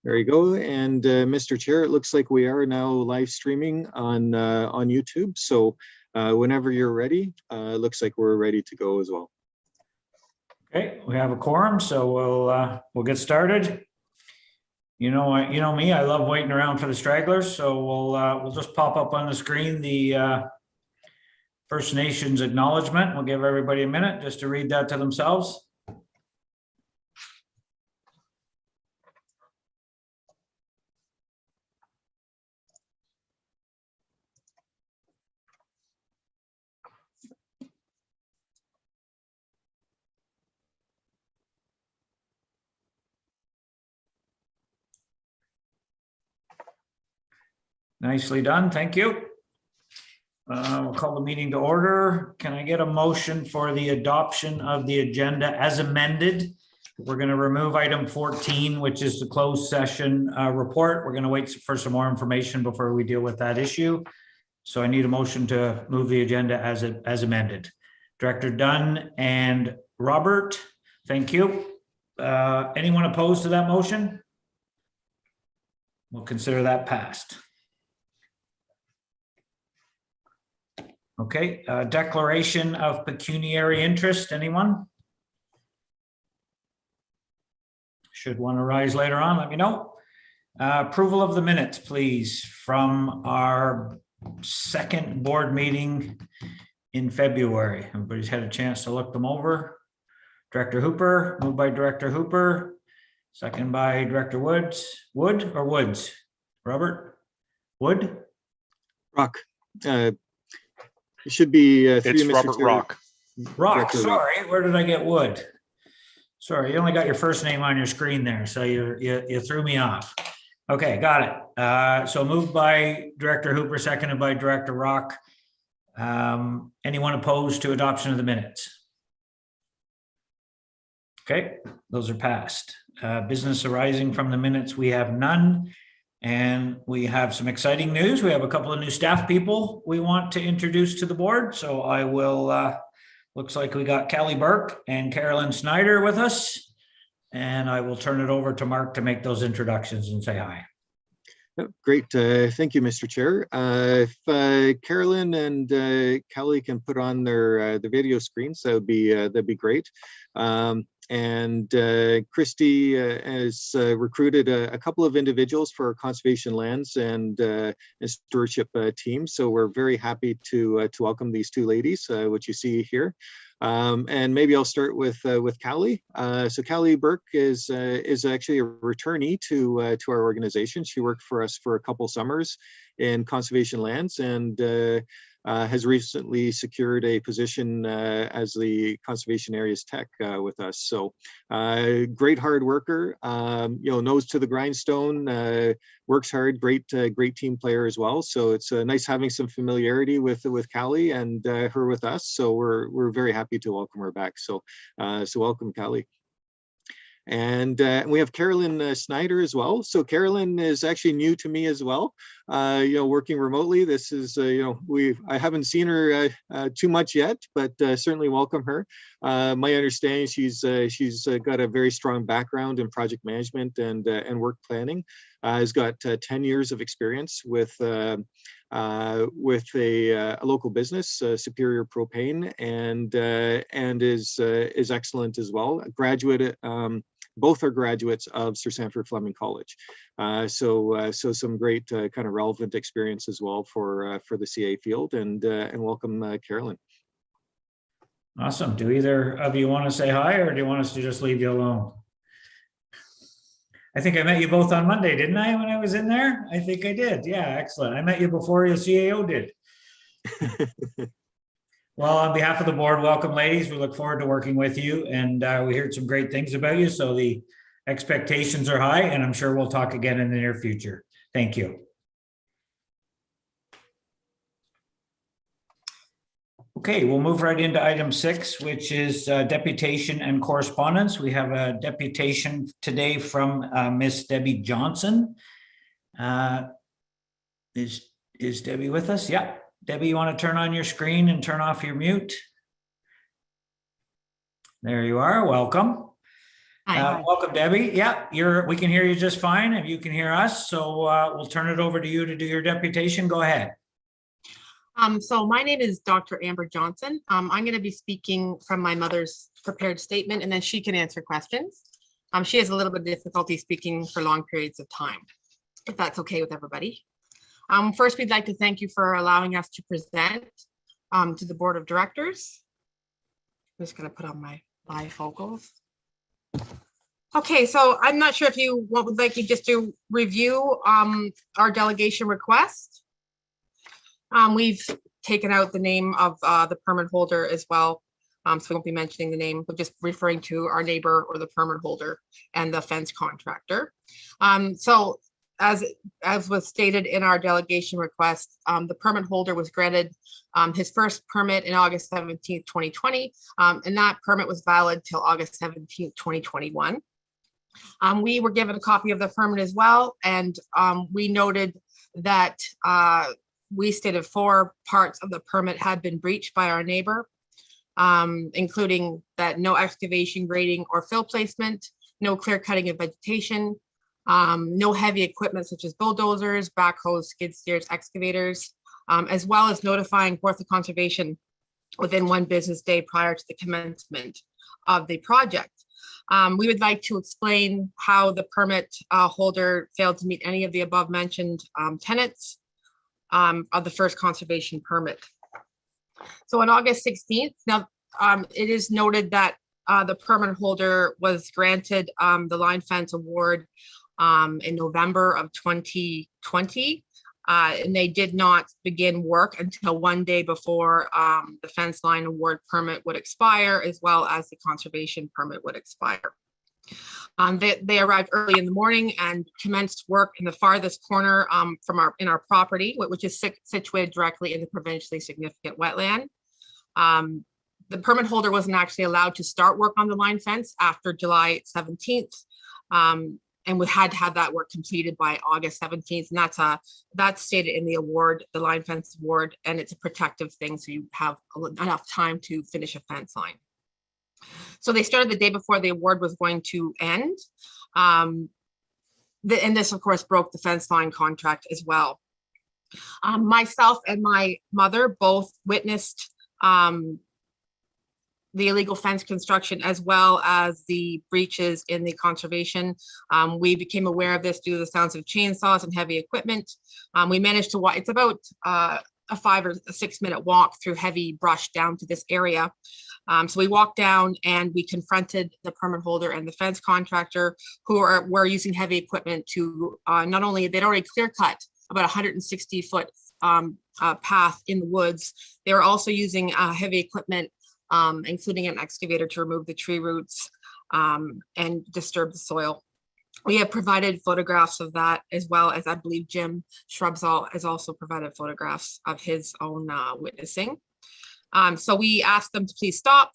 There you go. And Mr. Chair, it looks like we are now live streaming on YouTube. So whenever you're ready, looks like we're ready to go as well. Okay, we have a quorum, so we'll get started. You know me, I love waiting around for the stragglers, so we'll just pop up on the screen the First Nations acknowledgement. We'll give everybody a minute just to read that to themselves. Nicely done, thank you. We'll call the meeting to order. Can I get a motion for the adoption of the agenda as amended? We're going to remove item 14, which is the closed session report. We're going to wait for some more information before we deal with that issue. So I need a motion to move the agenda as amended. Director Dunn and Robert, thank you. Anyone opposed to that motion? We'll consider that passed. Okay, declaration of pecuniary interest, anyone? Should one arise later on, let me know. Approval of the minutes, please, from our second board meeting in February. Everybody's had a chance to look them over. Director Hooper, moved by Director Hooper, second by Director Woods. Wood or Woods? Robert? Wood? Rock. It should be it's Robert Rock. Rock, sorry, where did I get Wood? Sorry, you only got your first name on your screen there, so you threw me off. Okay, got it. So moved by Director Hooper, seconded by Director Rock. Anyone opposed to adoption of the minutes? Okay, those are passed. Business arising from the minutes, we have none. And we have some exciting news. We have a couple of new staff people we want to introduce to the board. So I will, looks like we got Callie Burke and Carolyn Snyder with us. And I will turn it over to Mark to make those introductions and say hi. Great. Thank you, Mr. Chair. If Carolyn and Callie can put on their the video screens, that'd be great. And Christy has recruited a couple of individuals for our conservation lands and stewardship team. So we're very happy to welcome these two ladies, which you see here. And maybe I'll start with Callie. So Callie Burke is actually a returnee to our organization. She worked for us for a couple summers in conservation lands and has recently secured a position as the conservation areas tech with us. So great hard worker, nose to the grindstone, works hard, great team player as well. So it's nice having some familiarity with Callie and her with us. So we're very happy to welcome her back. So welcome, Callie. And we have Carolyn Snyder as well. So Carolyn is actually new to me as well. Working remotely. This is, I haven't seen her too much yet, but certainly welcome her. My understanding, she's got a very strong background in project management and work planning. Has got 10 years of experience with a local business, Superior Propane, and is excellent as well. A graduate. Both are graduates of Sir Sanford Fleming College, so some great kind of relevant experience as well for the CA field. And welcome, Carolyn. Awesome. Do either of you want to say hi, or do you want us to just leave you alone? I think I met you both on Monday, didn't I? When I was in there, I think I did. Yeah, excellent. I met you before your CAO did. Well, on behalf of the board, welcome, ladies. We look forward to working with you, and we heard some great things about you. So the expectations are high, and I'm sure we'll talk again in the near future. Thank you. Okay, we'll move right into item 6, which is deputation and correspondence. We have a deputation today from Miss Debbie Johnson. Is Debbie with us? Yeah. Debbie, you want to turn on your screen and turn off your mute? There you are. Welcome. Hi. Welcome, Debbie. Yeah, we can hear you just fine if you can hear us. So we'll turn it over to you to do your deputation. Go ahead. So my name is Dr. Amber Johnson. I'm going to be speaking from my mother's prepared statement, and then she can answer questions. She has a little bit of difficulty speaking for long periods of time, if that's okay with everybody. First, we'd like to thank you for allowing us to present to the Board of Directors. I'm just going to put on my bifocals. Okay, so I'm not sure if you would like me just to review our delegation request. We've taken out the name of the permit holder as well. So we won't be mentioning the name, but just referring to our neighbor or the permit holder and the fence contractor. So as was stated in our delegation request, the permit holder was granted his first permit in August 17th, 2020, and that permit was valid till August 17th, 2021. We were given a copy of the permit as well, and we noted that we stated 4 parts of the permit had been breached by our neighbor, including that no excavation, grading, or fill placement, no clear cutting of vegetation, no heavy equipment such as bulldozers, backhoes, skid steers, excavators, as well as notifying Kawartha Conservation within 1 business day prior to the commencement of the project. We would like to explain how the permit holder failed to meet any of the above mentioned tenets of the first conservation permit. So on August 16th, now it is noted that the permit holder was granted the line fence award in November of 2020, and they did not begin work until 1 day before the fence line award permit would expire, as well as the conservation permit would expire. They arrived early in the morning and commenced work in the farthest corner in our property, which is situated directly in the provincially significant wetland. The permit holder wasn't actually allowed to start work on the line fence after July 17th, and we had to have that work completed by August 17th, and that's stated in the award, the line fence award, and it's a protective thing, so you have enough time to finish a fence line. So they started the day before the award was going to end. And this, of course, broke the fence line contract as well. Myself and my mother both witnessed the illegal fence construction as well as the breaches in the conservation. We became aware of this due to the sounds of chainsaws and heavy equipment. We managed to walk, it's about a 5 or 6 minute walk through heavy brush down to this area. So we walked down and we confronted the permit holder and the fence contractor who were using heavy equipment to not only, they'd already clear cut about 160-foot path in the woods. They were also using heavy equipment, including an excavator, to remove the tree roots and disturb the soil. We have provided photographs of that, as well as I believe Jim Shrubsall has also provided photographs of his own witnessing. So we asked them to please stop.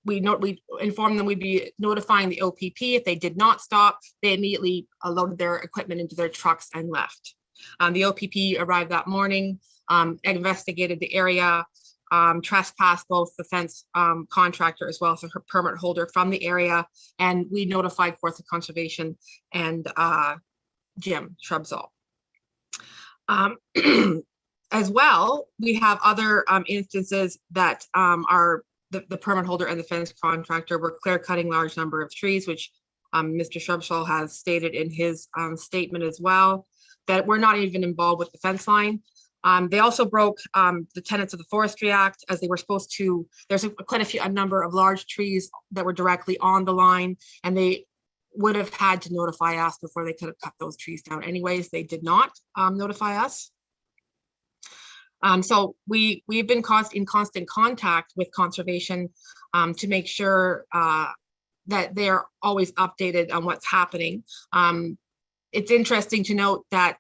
We informed them we'd be notifying the OPP. If they did not stop, they immediately loaded their equipment into their trucks and left. The OPP arrived that morning, investigated the area, trespassed both the fence contractor as well as the permit holder from the area, and we notified Kawartha Conservation and Jim Shrubsall. As well, we have other instances that the permit holder and the fence contractor were clear cutting large number of trees, which Mr. Shrubsall has stated in his statement as well, that we're not even involved with the fence line. They also broke the tenets of the Forestry Act, as they were supposed to. There's a number of large trees that were directly on the line, and they would have had to notify us before they could have cut those trees down anyways. They did not notify us. So we've been in constant contact with conservation to make sure that they're always updated on what's happening. It's interesting to note that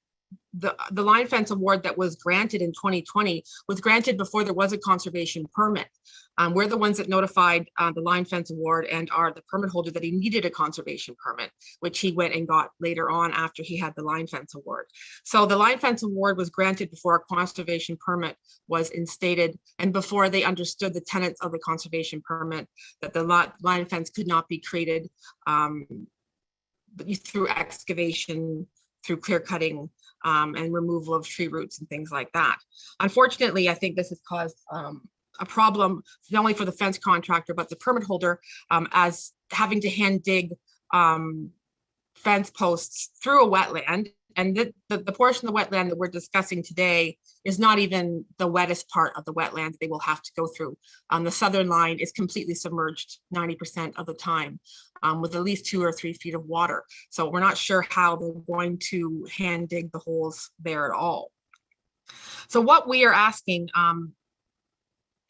the line fence award that was granted in 2020 was granted before there was a conservation permit. We're the ones that notified the line fence award and are the permit holder that he needed a conservation permit, which he went and got later on after he had the line fence award. So the line fence award was granted before a conservation permit was instated and before they understood the tenets of the conservation permit, that the line fence could not be created through excavation, through clear cutting, and removal of tree roots and things like that. Unfortunately, I think this has caused a problem not only for the fence contractor, but the permit holder, as having to hand dig fence posts through a wetland. And the portion of the wetland that we're discussing today is not even the wettest part of the wetland they will have to go through. The southern line is completely submerged 90% of the time, with at least 2 or 3 feet of water. So we're not sure how they're going to hand dig the holes there at all. So what we are asking,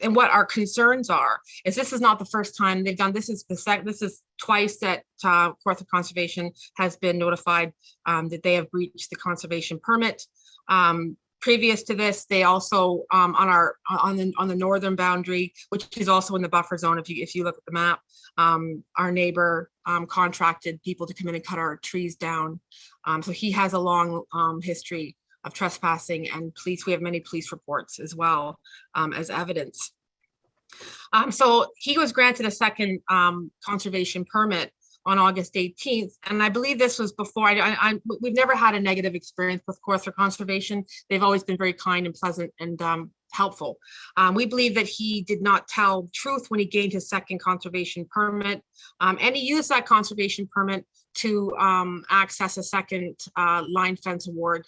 and what our concerns are, is this is not the first time they've done this. This is twice that Kawartha Conservation has been notified that they have breached the conservation permit. Previous to this, they also on the northern boundary, which is also in the buffer zone. If you look at the map, our neighbor contracted people to come in and cut our trees down. So he has a long history of trespassing, and police. We have many police reports as well as evidence. So he was granted a second conservation permit on August 18th, and I believe this was before. We've never had a negative experience with Kawartha Conservation. They've always been very kind and pleasant and helpful. We believe that he did not tell the truth when he gained his second conservation permit, and he used that conservation permit to access a second line fence award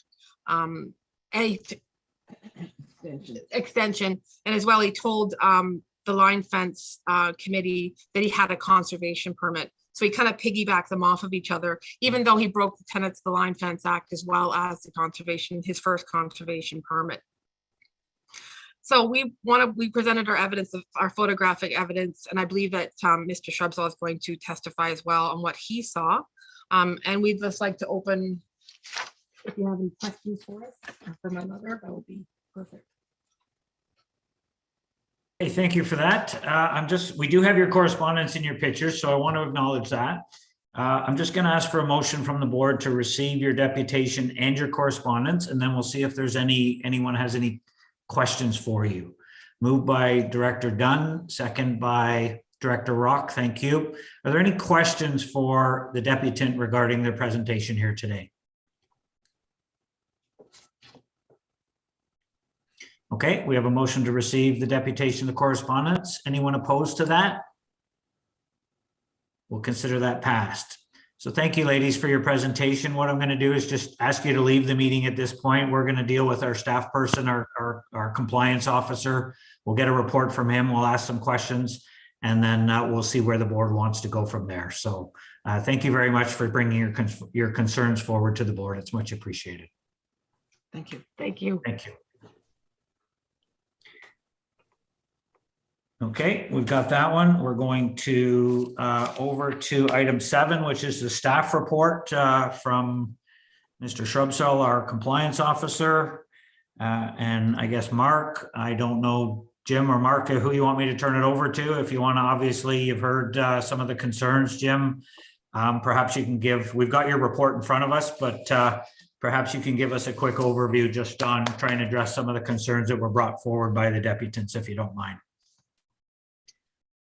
extension, and as well he told the line fence committee that he had a conservation permit. So he kind of piggybacked them off of each other, even though he broke the tenets of the Line Fence Act as well as his first conservation permit. So we presented our evidence, of our photographic evidence, and I believe that Mr. Shrubsall is going to testify as well on what he saw. And we'd just like to open, if you have any questions for us, for my mother, that would be perfect. Hey, thank you for that. We do have your correspondence in your pictures, so I want to acknowledge that. I'm just going to ask for a motion from the board to receive your deputation and your correspondence, and then we'll see if there's anyone has any questions for you. Moved by Director Dunn, second by Director Rock. Thank you. Are there any questions for the deputant regarding their presentation here today? Okay, we have a motion to receive the deputation of correspondence. Anyone opposed to that? We'll consider that passed. So thank you, ladies, for your presentation. What I'm going to do is just ask you to leave the meeting at this point. We're going to deal with our staff person, our compliance officer. We'll get a report from him. We'll ask some questions, and then we'll see where the board wants to go from there. So thank you very much for bringing your concerns forward to the board. It's much appreciated. Thank you. Thank you. Thank you. Okay, we've got that one. We're going to over to item 7, which is the staff report from Mr. Shrubsall, our compliance officer. And I guess Mark, I don't know, Jim or Mark, who you want me to turn it over to. If you want to, obviously, you've heard some of the concerns, Jim. Perhaps you can we've got your report in front of us, but perhaps you can give us a quick overview just on trying to address some of the concerns that were brought forward by the deputants, if you don't mind.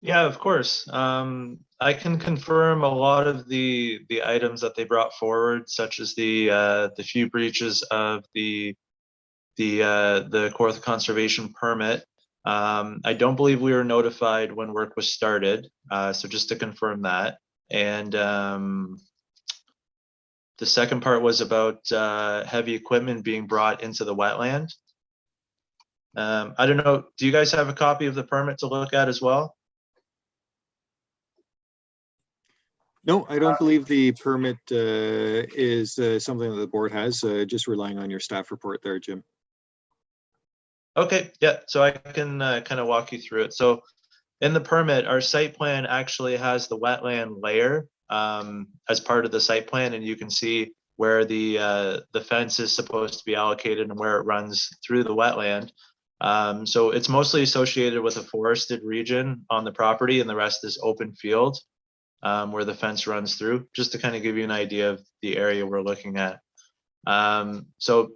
Yeah, of course. I can confirm a lot of the items that they brought forward, such as the few breaches of the Kawartha conservation permit. I don't believe we were notified when work was started, so just to confirm that. And the second part was about heavy equipment being brought into the wetland. I don't know, do you guys have a copy of the permit to look at as well? No, I don't believe the permit is something that the board has, just relying on your staff report there, Jim. Okay, yeah, so I can kind of walk you through it. So in the permit, our site plan actually has the wetland layer as part of the site plan, and you can see where the fence is supposed to be allocated and where it runs through the wetland. So it's mostly associated with a forested region on the property, and the rest is open field where the fence runs through, just to kind of give you an idea of the area we're looking at. So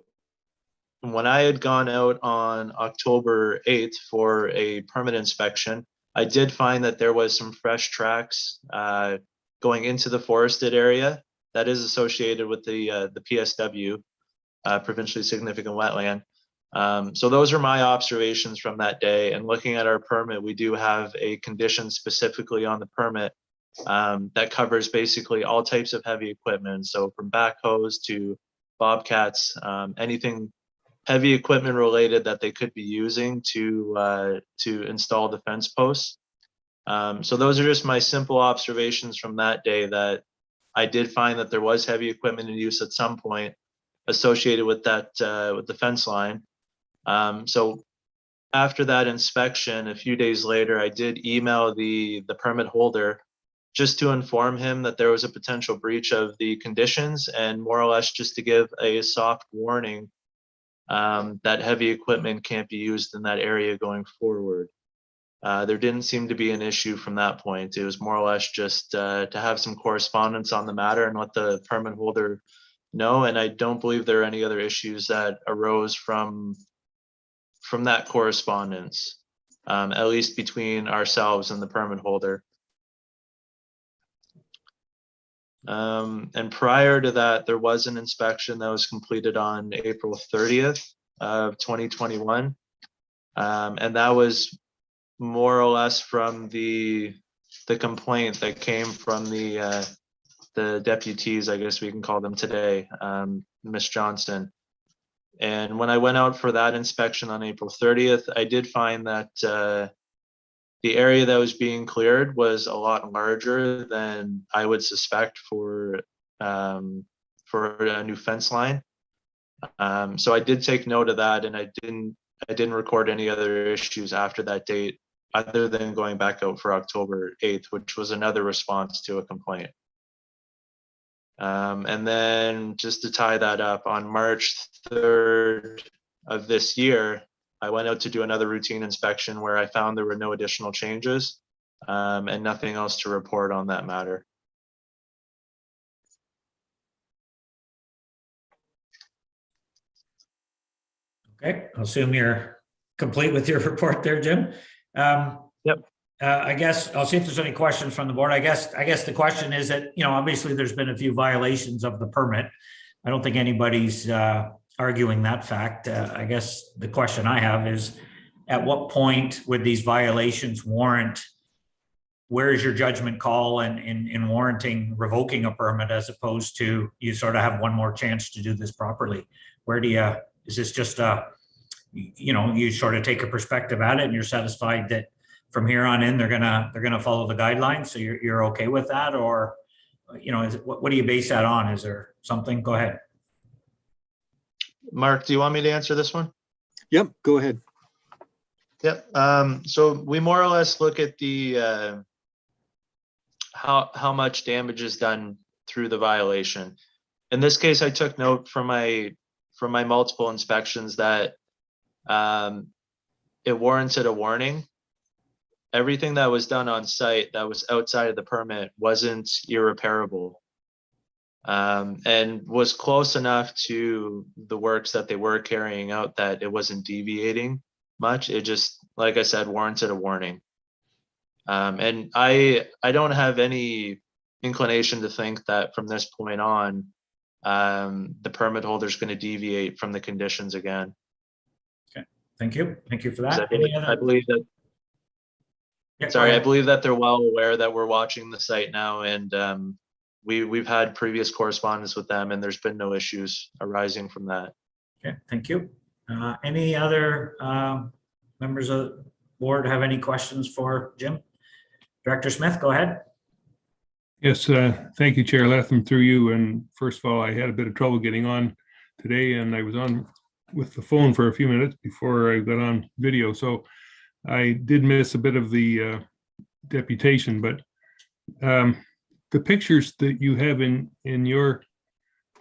when I had gone out on October 8th for a permit inspection, I did find that there was some fresh tracks going into the forested area that is associated with the PSW, provincially significant wetland. So those are my observations from that day. And looking at our permit, we do have a condition specifically on the permit that covers basically all types of heavy equipment. So from backhoes to bobcats, anything heavy equipment related that they could be using to install the fence posts. So those are just my simple observations from that day, that I did find that there was heavy equipment in use at some point associated with that with the fence line. So after that inspection, a few days later, I did email the permit holder just to inform him that there was a potential breach of the conditions, and more or less just to give a soft warning that heavy equipment can't be used in that area going forward. There didn't seem to be an issue from that point. It was more or less just to have some correspondence on the matter and let the permit holder know. And I don't believe there are any other issues that arose from that correspondence, at least between ourselves and the permit holder. And prior to that, there was an inspection that was completed on April 30th of 2021. And that was more or less from the complaint that came from the deputies, I guess we can call them today, Ms. Johnson. And when I went out for that inspection on April 30th, I did find that the area that was being cleared was a lot larger than I would suspect for a new fence line. So I did take note of that, and I didn't record any other issues after that date, other than going back out for October 8th, which was another response to a complaint. And then just to tie that up, on March 3rd of this year, I went out to do another routine inspection where I found there were no additional changes and nothing else to report on that matter. Okay, I'll assume you're complete with your report there, Jim. Yep. I guess I'll see if there's any questions from the board. I guess the question is that, obviously there's been a few violations of the permit. I don't think anybody's arguing that fact. I guess the question I have is, at what point would these violations warrant, where is your judgment call in warranting revoking a permit, as opposed to you sort of have one more chance to do this properly? Where do you, is this just you sort of take a perspective at it and you're satisfied that from here on in they're gonna follow the guidelines, so you're okay with that? Or what do you base that on? Is there something? Go ahead, Mark, do you want me to answer this one? Yep, go ahead. Yep. So we more or less look at the how much damage is done through the violation. In this case, I took note from my multiple inspections that it warranted a warning. Everything that was done on site that was outside of the permit wasn't irreparable, and was close enough to the works that they were carrying out that it wasn't deviating much. It just, like I said, warranted a warning. And I don't have any inclination to think that from this point on, the permit holder is going to deviate from the conditions again. okay, thank you for that. I believe that. Yeah, sorry, I believe that they're well aware that we're watching the site now, and we've had previous correspondence with them, and there's been no issues arising from that. Okay, thank you. Any other members of the board have any questions for Jim? Director Smith, go ahead. Yes, thank you, Chair Latham, through you. And first of all, I had a bit of trouble getting on today, and I was on with the phone for a few minutes before I got on video. So I did miss a bit of the deputation, but the pictures that you have in your,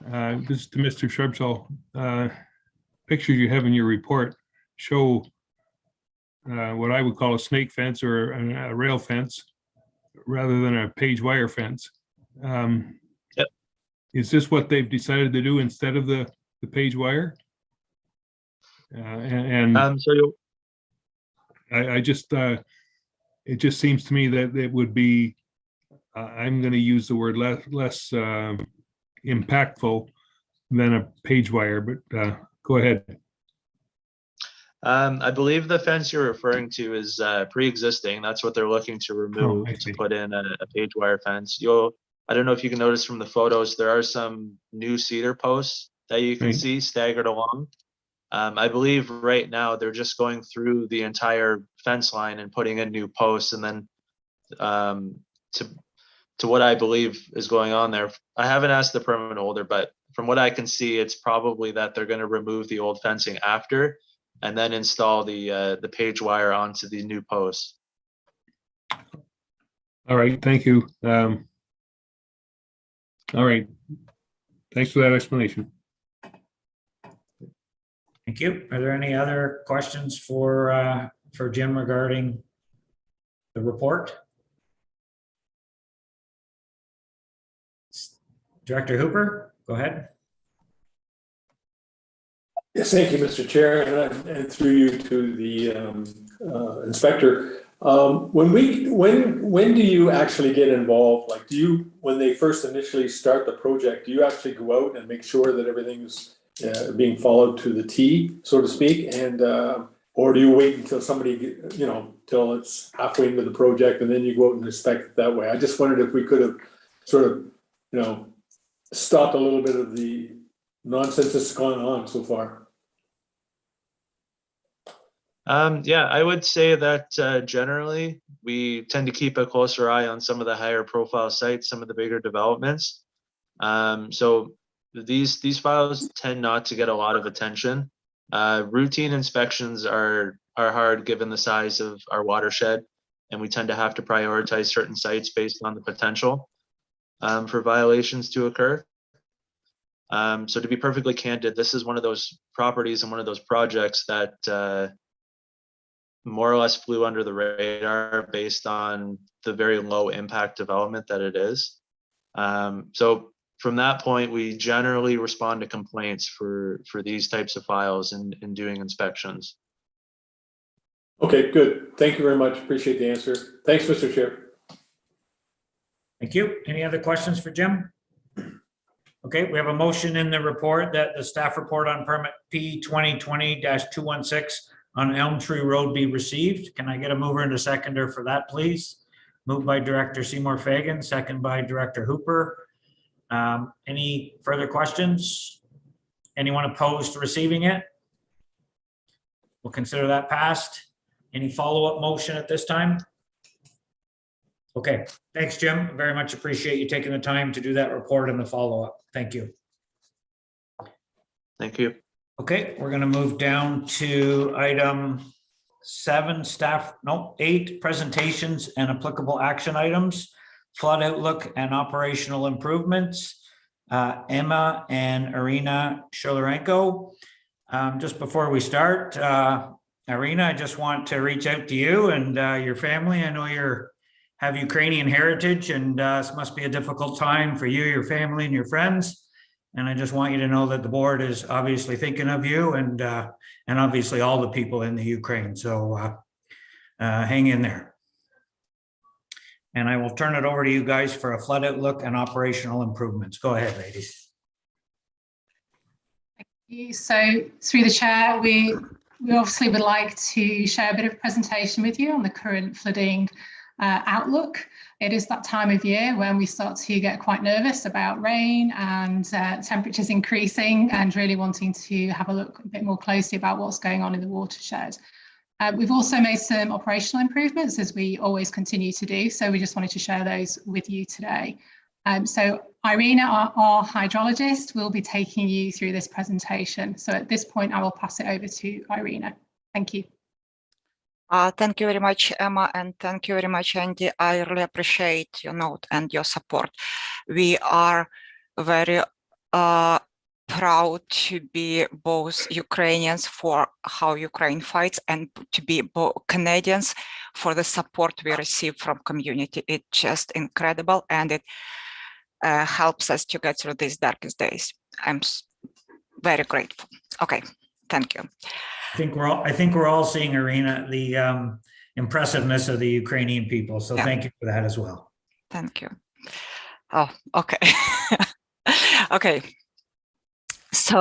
this is to Mr. Shrebsall, pictures you have in your report show what I would call a snake fence or a rail fence rather than a page wire fence. Yep. Is this what they've decided to do instead of the page wire? So you'll, I just, it just seems to me that it would be, I'm going to use the word less impactful than a page wire, but go ahead. I believe the fence you're referring to is pre-existing. That's what they're looking to remove I to see. put in a page wire fence. I don't know if you can notice from the photos, there are some new cedar posts that you can Right. see staggered along. I believe right now they're just going through the entire fence line and putting in new posts, and then to what I believe is going on there. I haven't asked the permit holder, but from what I can see, it's probably that they're going to remove the old fencing after and then install the page wire onto the new posts. All right, thank you. All right, thanks for that explanation. Thank you. Are there any other questions for Jim regarding the report? Director Hooper, go ahead. Yes, thank you, Mr. Chair, and through you to the inspector. When do you actually get involved? Like, when they first initially start the project, do you actually go out and make sure that everything's being followed to the T, so to speak, and or do you wait until somebody, till it's halfway into the project and then you go out and inspect it that way? I just wondered if we could have sort of, stopped a little bit of the nonsense that's gone on so far. Yeah, I would say that generally we tend to keep a closer eye on some of the higher profile sites, some of the bigger developments. So these files tend not to get a lot of attention. Routine inspections are hard given the size of our watershed, and we tend to have to prioritize certain sites based on the potential for violations to occur. So to be perfectly candid, this is one of those properties and one of those projects that more or less flew under the radar based on the very low impact development that it is. So from that point, we generally respond to complaints for these types of files and doing inspections. Okay, good. Thank you very much. Appreciate the answer. Thanks, Mr. Chair. Thank you. Any other questions for Jim? Okay, we have a motion in the report that the staff report on permit P 2020-216 on Elm Tree Road be received. Can I get a mover and a seconder for that, please? Moved by Director Seymour Fagan, second by Director Hooper. Any further questions? Anyone opposed to receiving it? We'll consider that passed. Any follow-up motion at this time? Okay, thanks, Jim. Very much appreciate you taking the time to do that report and the follow-up. Thank you. Thank you. Okay, we're going to move down to item 8, presentations and applicable action items, flood outlook and operational improvements. Emma and Irina Sholorenko. Just before we start, Irina, I just want to reach out to you and your family. I know you have Ukrainian heritage, and this must be a difficult time for you, your family, and your friends. And I just want you to know that the board is obviously thinking of you and obviously all the people in the Ukraine. So hang in there. And I will turn it over to you guys for a flood outlook and operational improvements. Go ahead, ladies. Thank you. So through the chair, we obviously would like to share a bit of presentation with you on the current flooding outlook. It is that time of year when we start to get quite nervous about rain and temperatures increasing, and really wanting to have a look a bit more closely about what's going on in the watershed. We've also made some operational improvements, as we always continue to do, so we just wanted to share those with you today. So Irina, our hydrologist, will be taking you through this presentation. So at this point, I will pass it over to Irina. Thank you. Thank you very much, Emma, and thank you very much, Andy. I really appreciate your note and your support. We are very proud to be both Ukrainians for how Ukraine fights and to be both Canadians for the support we receive from community. It's just incredible, and it helps us to get through these darkest days. I'm very grateful. Okay, thank you. I think we're all seeing, Irina, the impressiveness of the Ukrainian people. So thank you for that as well. Thank you. Oh, okay. Okay. So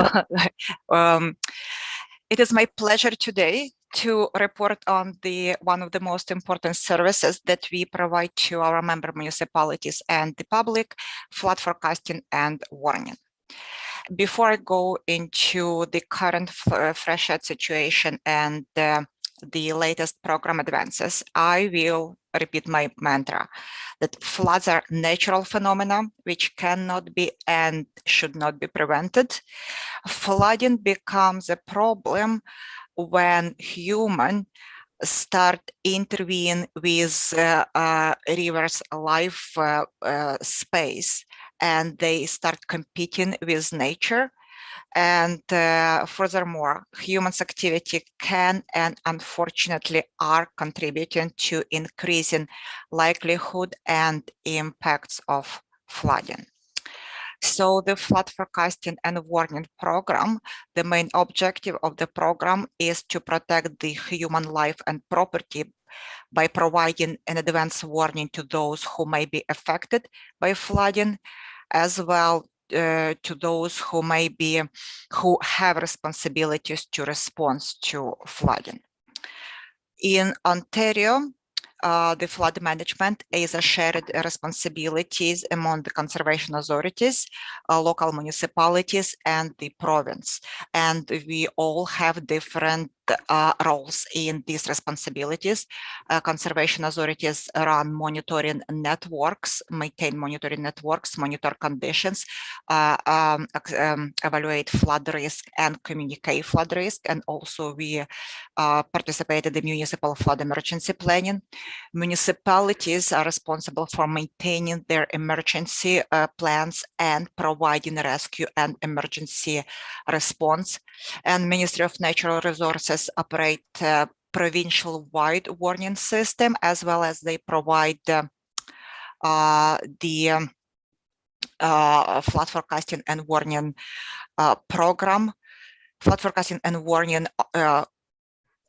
it is my pleasure today to report on one of the most important services that we provide to our member municipalities and the public, flood forecasting and warning. Before I go into the current freshet situation and the latest program advances, I will repeat my mantra that floods are natural phenomena which cannot be and should not be prevented. Flooding becomes a problem when humans start intervening with rivers' life space, and they start competing with nature. And furthermore, humans' activity can and unfortunately are contributing to increasing likelihood and impacts of flooding. So the flood forecasting and warning program, the main objective of the program is to protect the human life and property by providing an advance warning to those who may be affected by flooding, as well to those who have responsibilities to respond to flooding. In Ontario, the flood management is a shared responsibilities among the conservation authorities, local municipalities, and the province. And we all have different roles in these responsibilities. Conservation authorities run monitoring networks, maintain monitoring networks, monitor conditions, evaluate flood risk and communicate flood risk. And also we participate in the municipal flood emergency planning. Municipalities are responsible for maintaining their emergency plans and providing rescue and emergency response. And Ministry of Natural Resources operate provincial-wide warning system, as well as they provide the flood forecasting and warning program, flood forecasting and warning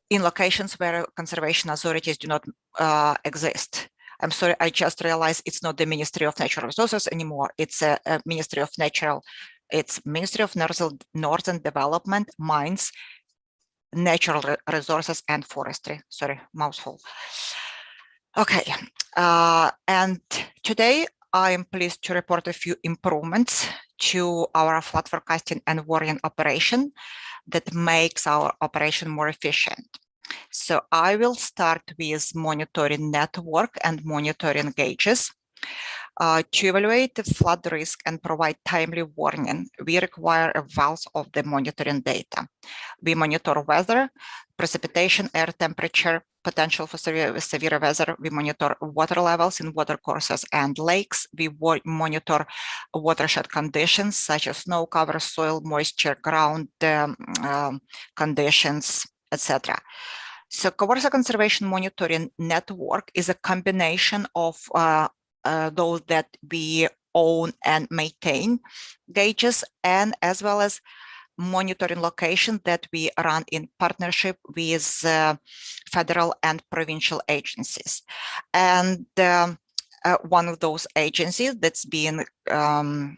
in locations where conservation authorities do not exist. I'm sorry, I just realized it's not the Ministry of Natural Resources anymore. It's a Ministry of Natural, it's Ministry of Northern Development, Mines, Natural Resources and Forestry. Sorry, mouthful. Okay, and today I am pleased to report a few improvements to our flood forecasting and warning operation that makes our operation more efficient. So I will start with monitoring network and monitoring gauges. To evaluate the flood risk and provide timely warning, we require a wealth of the monitoring data. We monitor weather, precipitation, air temperature, potential for severe weather. We monitor water levels in water courses and lakes. We monitor watershed conditions such as snow cover, soil moisture, ground conditions, etc. So Kawartha Conservation Monitoring Network is a combination of those that we own and maintain gauges, and as well as monitoring location that we run in partnership with federal and provincial agencies. And one of those agencies that's been Water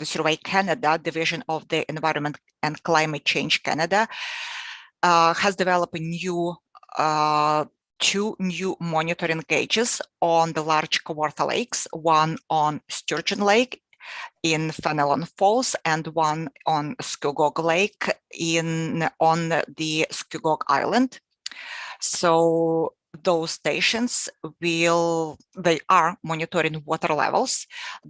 Survey Canada, Division of the Environment and Climate Change Canada, has developed a new two new monitoring gauges on the large Kawartha lakes, one on Sturgeon Lake in Fenelon Falls and one on Skugog Lake on the Skugog Island. So those stations they are monitoring water levels.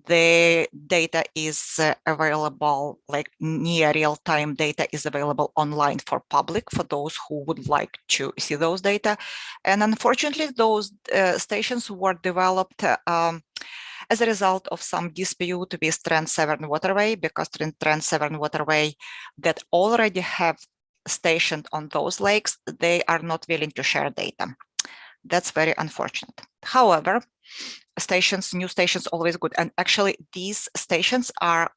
The data is available, like near real-time data is available online for public, for those who would like to see those data. And unfortunately, those stations were developed as a result of some dispute with Trent Severn Waterway, because Trent Severn Waterway that already have stationed on those lakes, they are not willing to share data. That's very unfortunate. However, new stations always good, and actually these stations are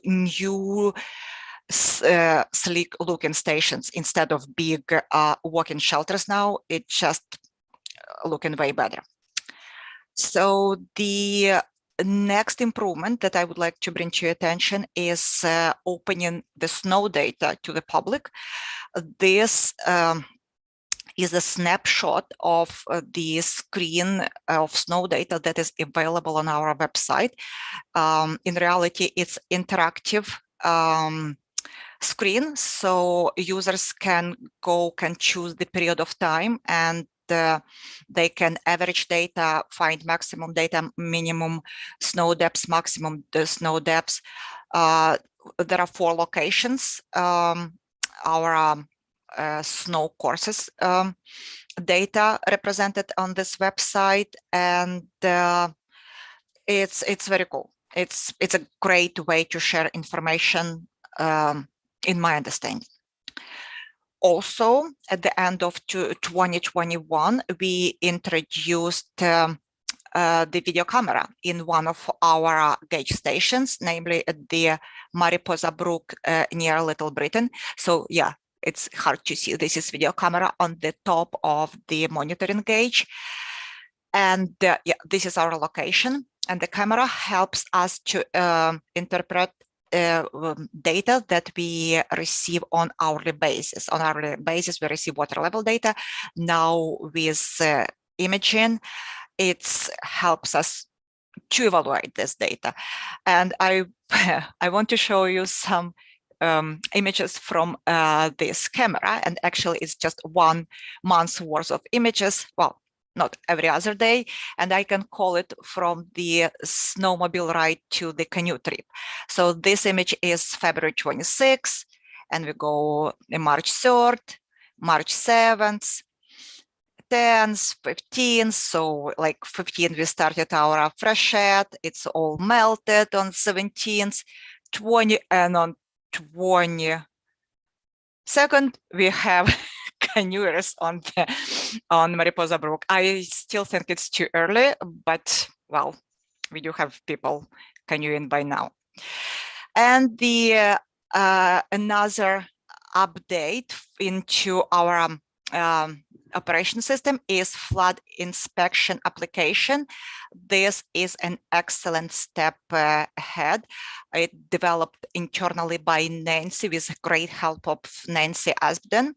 new sleek looking stations instead of big walk-in shelters. Now it's just looking way better. So the next improvement that I would like to bring to your attention is opening the snow data to the public. This is a snapshot of the screen of snow data that is available on our website. In reality, it's interactive screen, so users can choose the period of time, and they can average data, find maximum data, minimum snow depths, maximum snow depths. There are 4 locations. Our snow courses data represented on this website, and it's very cool. It's a great way to share information, in my understanding. Also, at the end of 2021, we introduced the video camera in one of our gauge stations, namely at the Mariposa Brook near Little Britain. So yeah, it's hard to see. This is video camera on the top of the monitoring gauge. And yeah, this is our location. And the camera helps us to interpret data that we receive on hourly basis. On hourly basis, we receive water level data. Now with imaging, it helps us to evaluate this data. And I want to show you some images from this camera, and actually it's just 1 month's worth of images. Well, not every other day, and I can call it from the snowmobile ride to the canoe trip. So this image is February 26th, and we go March 3rd, March 7th, 10th, 15th. So like 15th, we started our freshet. It's all melted on 17th, 20, and on 22nd, we have canoers on Mariposa Brook. I still think it's too early, but well, we do have people canoeing by now. And the another update into our operation system is flood inspection application. This is an excellent step ahead. It developed internally by Nancy with great help of Nancy Asbden.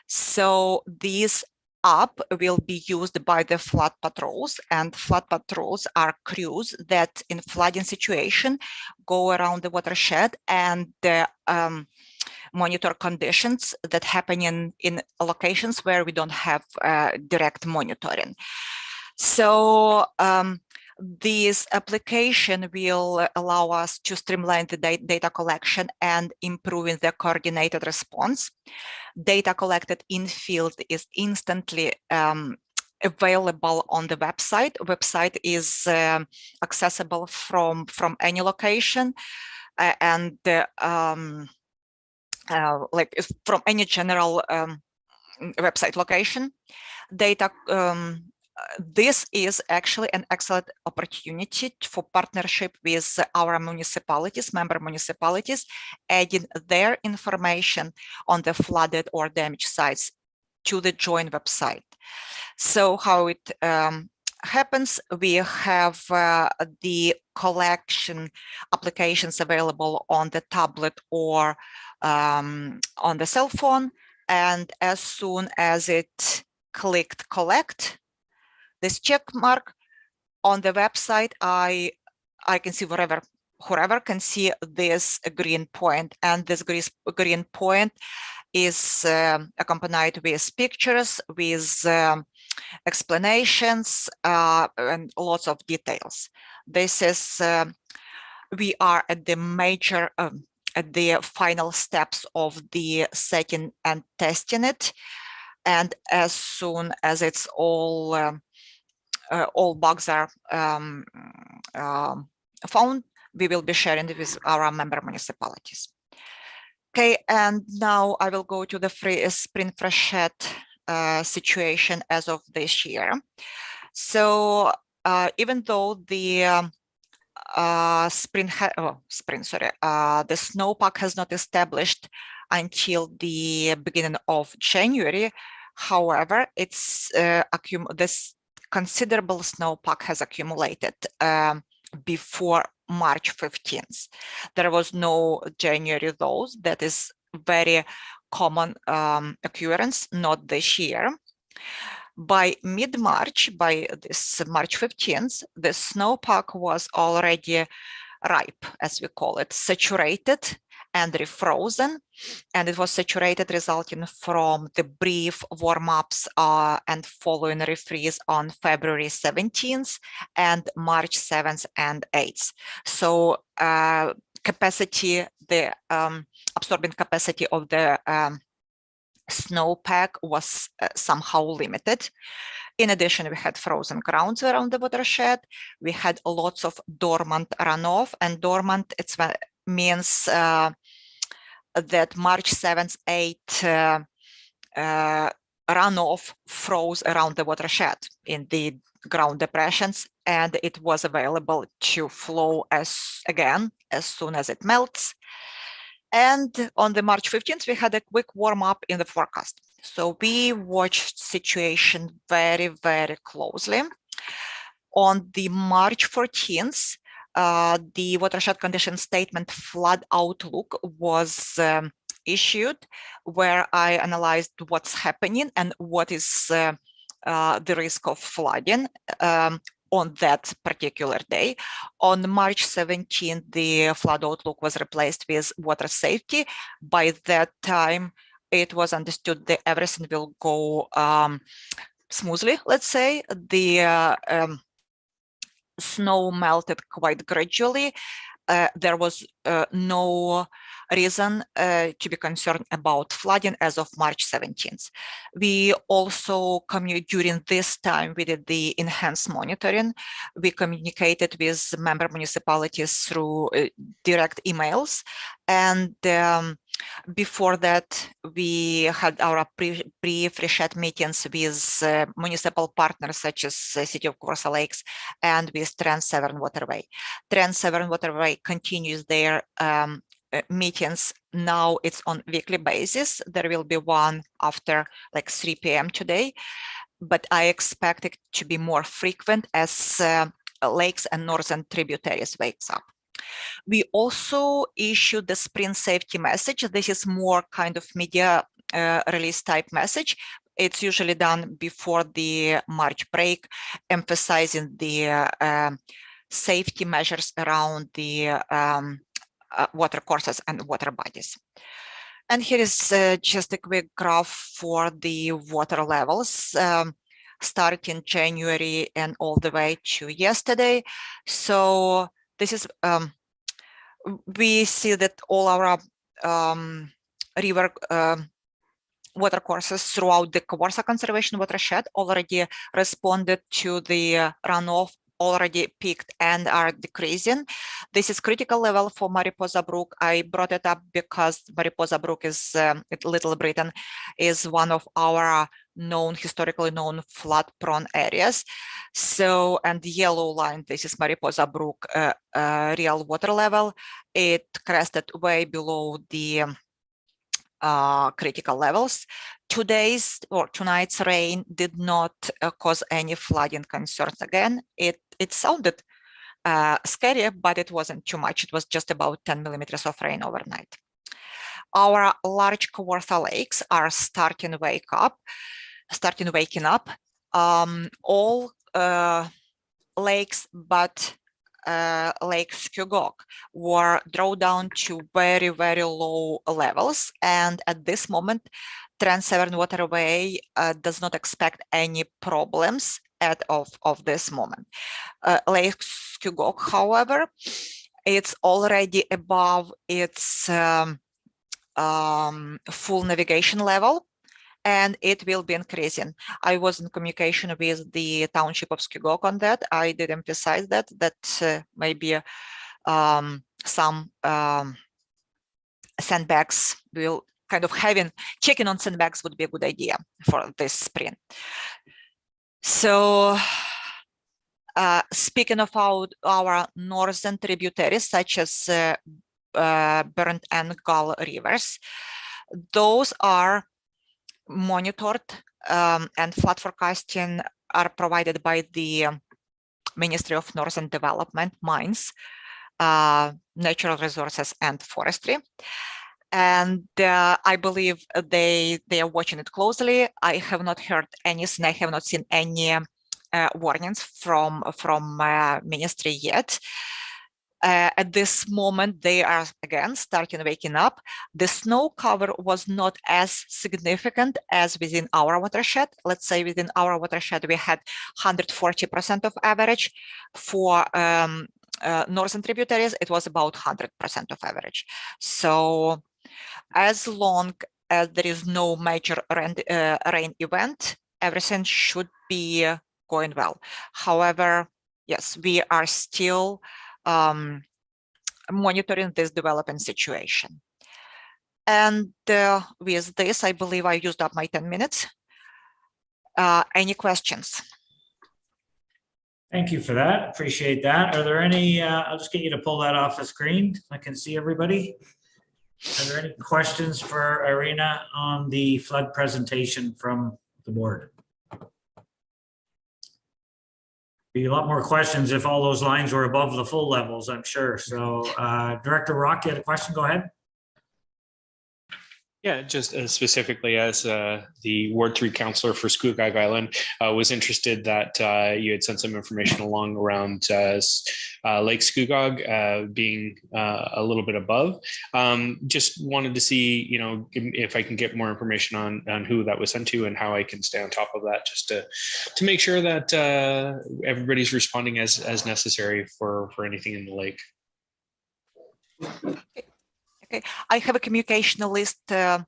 So this app will be used by the flood patrols, and flood patrols are crews that in flooding situation go around the watershed and monitor conditions that happen in locations where we don't have direct monitoring. So this application will allow us to streamline the data collection and improving the coordinated response. Data collected in field is instantly available on the website. Website is accessible from any location, and like from any general website location. Data. This is actually an excellent opportunity for partnership with our municipalities, member municipalities, adding their information on the flooded or damaged sites to the joint website. So how it happens, we have the collection applications available on the tablet or on the cell phone, and as soon as it clicked collect, this check mark on the website, I can see whoever can see this green point, and this green point is accompanied with pictures, with explanations, and lots of details. This is we are at the major at the final steps of the setting and testing it, and as soon as it's all all bugs are found, we will be sharing it with our member municipalities. Okay, and now I will go to the spring freshet situation as of this year. So even though the the snowpack has not established until the beginning of January, however, it's this considerable snowpack has accumulated before March 15th. There was no January lows. That is very common occurrence, not this year. By mid-March, by this March 15th, the snowpack was already ripe, as we call it, saturated and refrozen. And it was saturated, resulting from the brief warm-ups and following refreeze on February 17th and March 7th and 8th. So capacity, the absorbing capacity of the snowpack was somehow limited. In addition, we had frozen grounds around the watershed. We had lots of dormant runoff, and dormant means that March 7th, 8th runoff froze around the watershed in the ground depressions, and it was available to flow as soon as it melts. And on the March 15th, we had a quick warm up in the forecast. So we watched situation very, very closely. On the March 14th, the watershed condition statement flood outlook was issued, where I analyzed what's happening and what is the risk of flooding on that particular day. On March 17th, the flood outlook was replaced with water safety. By that time, it was understood that everything will go smoothly, let's say. The snow melted quite gradually. There was no reason to be concerned about flooding as of March 17th. We also during this time, we did the enhanced monitoring. We communicated with member municipalities through direct emails. And before that, we had our pre-freshet meetings with municipal partners such as City of Kawartha Lakes and with Trent Severn Waterway. Trent Severn Waterway continues their meetings. Now it's on weekly basis. There will be one after like 3 p.m. today, but I expect it to be more frequent as lakes and northern tributaries wakes up. We also issued the spring safety message. This is more kind of media release type message. It's usually done before the March break, emphasizing the safety measures around the water courses and water bodies. And here is just a quick graph for the water levels starting January and all the way to yesterday. So this is, we see that all our river water courses throughout the Kawartha Conservation Watershed already responded to the runoff, already peaked and are decreasing. This is critical level for Mariposa Brook. I brought it up because Mariposa Brook is, Little Britain, is one of our historically known flood-prone areas. So, and the yellow line, this is Mariposa Brook real water level. It crested way below the critical levels. Today's or tonight's rain did not cause any flooding concerns. Again, it sounded scary, but it wasn't too much. It was just about 10 millimeters of rain overnight. Our large Kawartha lakes are starting waking up. All lakes but Lake Skugok were drawn down to very, very low levels. And at this moment, Trent Severn Waterway does not expect any problems of this moment. Lake Skugok, however, it's already above its full navigation level. and it will be increasing. I was in communication with the township of Skugog on that. I did emphasize that maybe some sandbags will kind of checking on sandbags would be a good idea for this spring. So speaking of our northern tributaries, such as Burnt and Gull rivers, those are monitored and flood forecasting are provided by the Ministry of Northern Development, Mines, Natural Resources and Forestry. And I believe they are watching it closely. I have not heard anything. I have not seen any warnings from ministry yet. At this moment, they are again starting waking up. The snow cover was not as significant as within our watershed. Let's say within our watershed, we had 140% of average. For northern tributaries, it was about 100% of average. So as long as there is no major rain event, everything should be going well. However, yes, we are still monitoring this developing situation. And with this, I believe I used up my 10 minutes. Any questions? Thank you for that. Appreciate that. Are there any, I'll just get you to pull that off the screen. I can see everybody. Are there any questions for Irina on the flood presentation from the board? Be a lot more questions if all those lines were above the full levels, I'm sure. So Director Rock, you had a question, go ahead. Yeah, just specifically as the Ward 3 councillor for Scugog Island, was interested that you had sent some information along around Lake Scugog being a little bit above. Just wanted to see, you know, if I can get more information on who that was sent to and how I can stay on top of that, just to make sure that everybody's responding as necessary for anything in the lake. Okay, I have a communication list from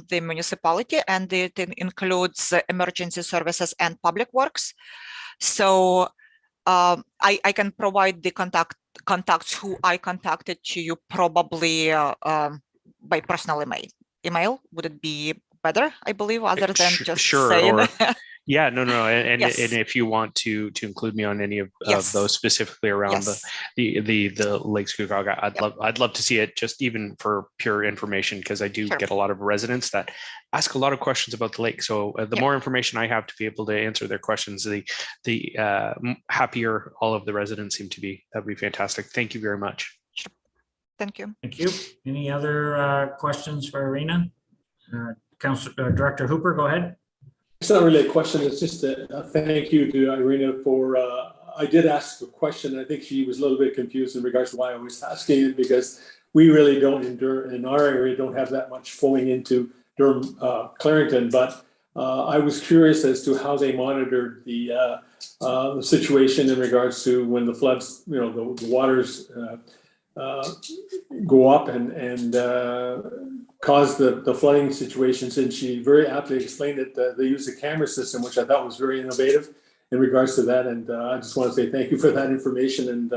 the municipality, and it includes emergency services and public works. So I can provide the contacts who I contacted to you probably by personal email. Would it be better, I believe, other than just saying? Or, yeah, no, and Yes. And if you want to include me on any of Yes. those specifically around Yes. the Lake Scugog, I'd love to see it, just even for pure information, because I do Sure. get a lot of residents that ask a lot of questions about the lake. So the more information I have to be able to answer their questions, the happier all of the residents seem to be. That'd be fantastic. Thank you very much. Sure. Thank you. Thank you. Any other questions for Irina? Director Hooper, go ahead. It's not really a question. It's just a thank you to Irina for, I did ask a question. I think she was a little bit confused in regards to why I was asking it, because we really don't in our area, don't have that much flowing into Durham, Clarington, but I was curious as to how they monitored the situation in regards to when the floods, you know, the waters go up and cause the flooding situations. And she very aptly explained that they use a camera system, which I thought was very innovative in regards to that. And I just want to say thank you for that information. And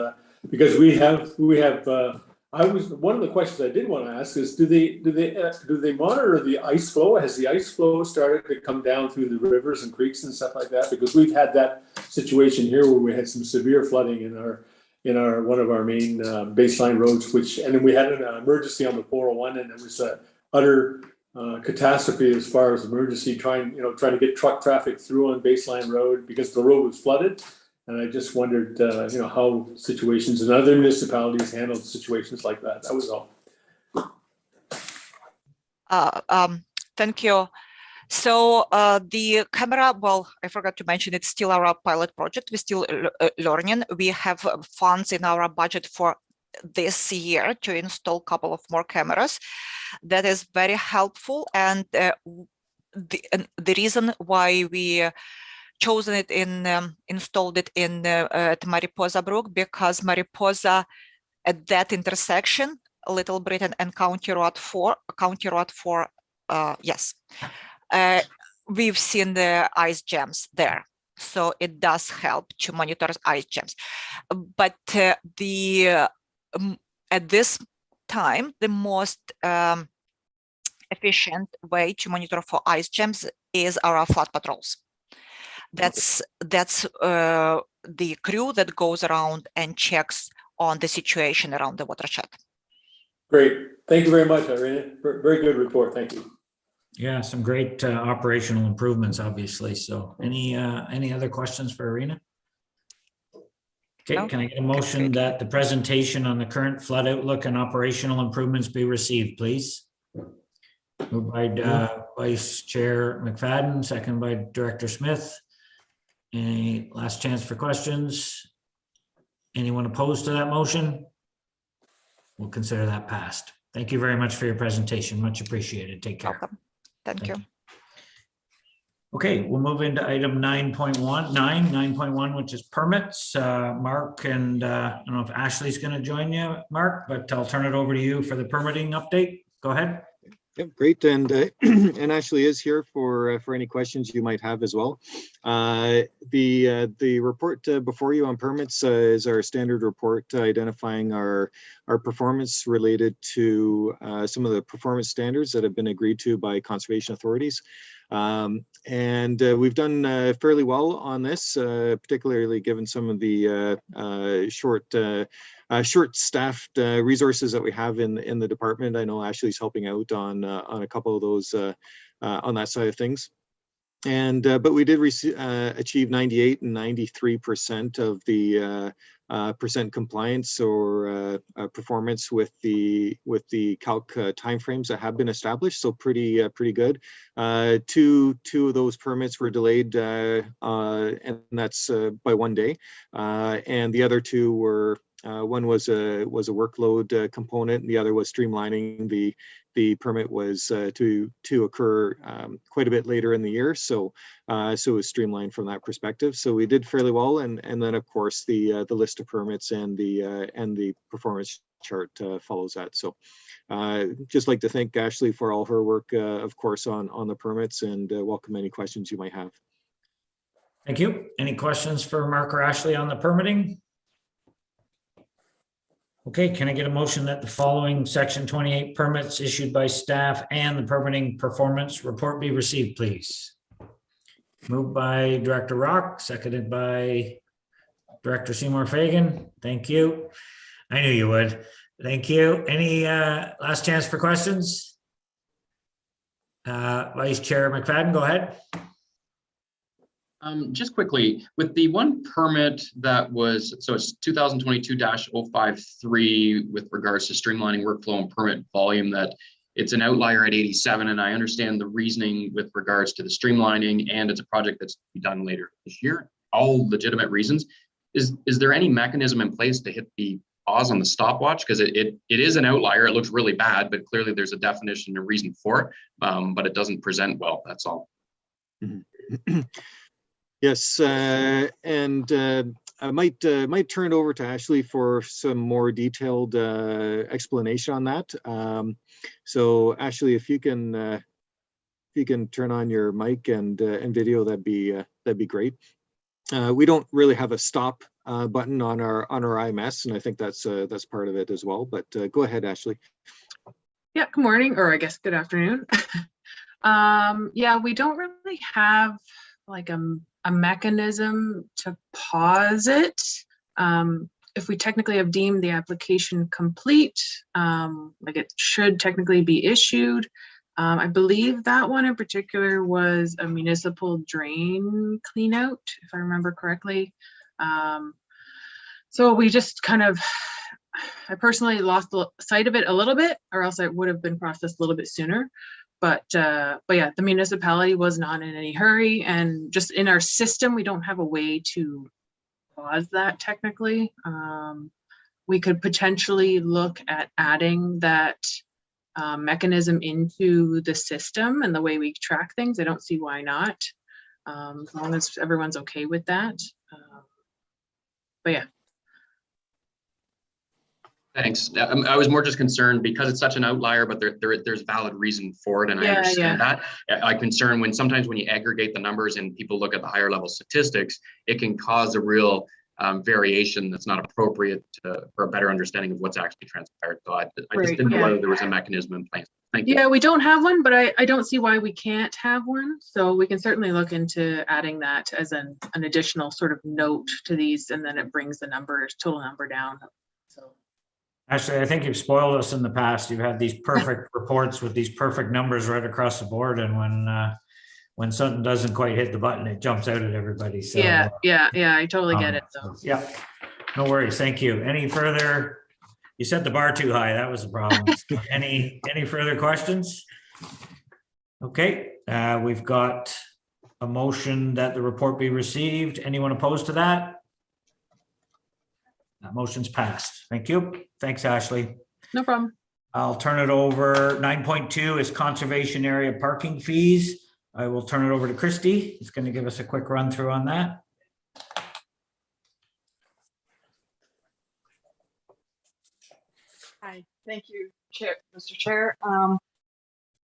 because we have one of the questions I did want to ask is, do they monitor the ice flow? Has the ice flow started to come down through the rivers and creeks and stuff like that? Because we've had that situation here where we had some severe flooding in our one of our main baseline roads, and then we had an emergency on the 401, and it was an utter catastrophe as far as emergency trying to get truck traffic through on baseline road because the road was flooded. And I just wondered, how situations in other municipalities handled situations like that. That was all. Thank you. So the camera, well, I forgot to mention, it's still our pilot project. We're still learning. We have funds in our budget for this year to install a couple of more cameras. That is very helpful. And the reason why we chosen it installed it in at Mariposa Brook, because Mariposa at that intersection, Little Britain and County Road 4 yes, we've seen the ice jams there. So it does help to monitor ice jams. But at this time, the most efficient way to monitor for ice jams is our flood patrols. That's the crew that goes around and checks on the situation around the watershed. Great. Thank you very much, Irina. Very good report. Thank you. Yeah, some great operational improvements, obviously. So any other questions for Irina? Okay, No? can I get a motion that the presentation on the current flood outlook and operational improvements be received, please? Moved by Vice Chair McFadden, second by Director Smith. Any last chance for questions? Anyone opposed to that motion? We'll consider that passed. Thank you very much for your presentation. Much appreciated. Take care. Welcome. Thank you. Okay, we'll move into item 9.1, which is permits. Mark, and I don't know if Ashley's going to join you, Mark, but I'll turn it over to you for the permitting update. Go ahead. Yeah, great, and and Ashley is here for any questions you might have as well. The report before you on permits is our standard report identifying our performance related to some of the performance standards that have been agreed to by conservation authorities. And we've done fairly well on this, particularly given some of the short-staffed resources that we have in the department. I know Ashley's helping out on a couple of those on that side of things. And but we did achieve 98 and 93% of the percent compliance or performance with the calc timeframes that have been established. So pretty good. Two of those permits were delayed, and that's by 1 day, and the other two were. One was a workload component, and the other was streamlining. The permit was to occur quite a bit later in the year, so it was streamlined from that perspective. So we did fairly well, and then of course the list of permits and the performance chart follows that. So just like to thank Ashley for all her work, of course, on the permits, and welcome any questions you might have. Thank you. Any questions for Mark or Ashley on the permitting? Okay, can I get a motion that the following Section 28 permits issued by staff and the permitting performance report be received, please? Moved by Director Rock, seconded by Director Seymour Fagan. Thank you. I knew you would. Thank you. Any last chance for questions? Vice Chair McFadden, go ahead. Just quickly, with the one permit that was, so it's 2022-053 with regards to streamlining workflow and permit volume, that it's an outlier at 87, and I understand the reasoning with regards to the streamlining, and it's a project that's to be done later this year, all legitimate reasons. Is there any mechanism in place to hit the pause on the stopwatch? Because it is an outlier, it looks really bad, but clearly there's a definition and a reason for it, but it doesn't present well, that's all. Mm-hmm. Yes, and I might turn it over to Ashley for some more detailed explanation on that. So Ashley, if you can turn on your mic and video, that'd be great. We don't really have a stop button on our IMS, and I think that's part of it as well. But go ahead, Ashley. Yeah, good morning, or I guess good afternoon. Yeah, we don't really have like a mechanism to pause it. If we technically have deemed the application complete, like it should technically be issued. I believe that one in particular was a municipal drain clean out, if I remember correctly. So we just kind of, I personally lost sight of it a little bit, or else it would have been processed a little bit sooner. But yeah, the municipality was not in any hurry, and just in our system, we don't have a way to pause that technically. We could potentially look at adding that mechanism into the system and the way we track things. I don't see why not, as long as everyone's okay with that. But yeah. Thanks. I was more just concerned because it's such an outlier, but there's valid reason for it, and I understand that. I'm concerned when sometimes when you aggregate the numbers and people look at the higher level statistics, it can cause a real variation that's not appropriate for a better understanding of what's actually transpired. So I just didn't know whether there was a mechanism in place. Thank you. Yeah, we don't have one, but I don't see why we can't have one. So we can certainly look into adding that as an additional sort of note to these, and then it brings the total number down. So. Actually, I think you've spoiled us in the past. You've had these perfect reports with these perfect numbers right across the board, and when something doesn't quite hit the button, it jumps out at everybody. So yeah, I totally get it. So yeah, no worries. Thank you. Any further? You set the bar too high. That was the problem. Any further questions? Okay, we've got a motion that the report be received. Anyone opposed to that? That motion's passed. Thank you. Thanks, Ashley. no problem. I'll turn it over. 9.2 is conservation area parking fees. I will turn it over to Christy. He's going to give us a quick run through on that. Hi, thank you, Mr. Chair.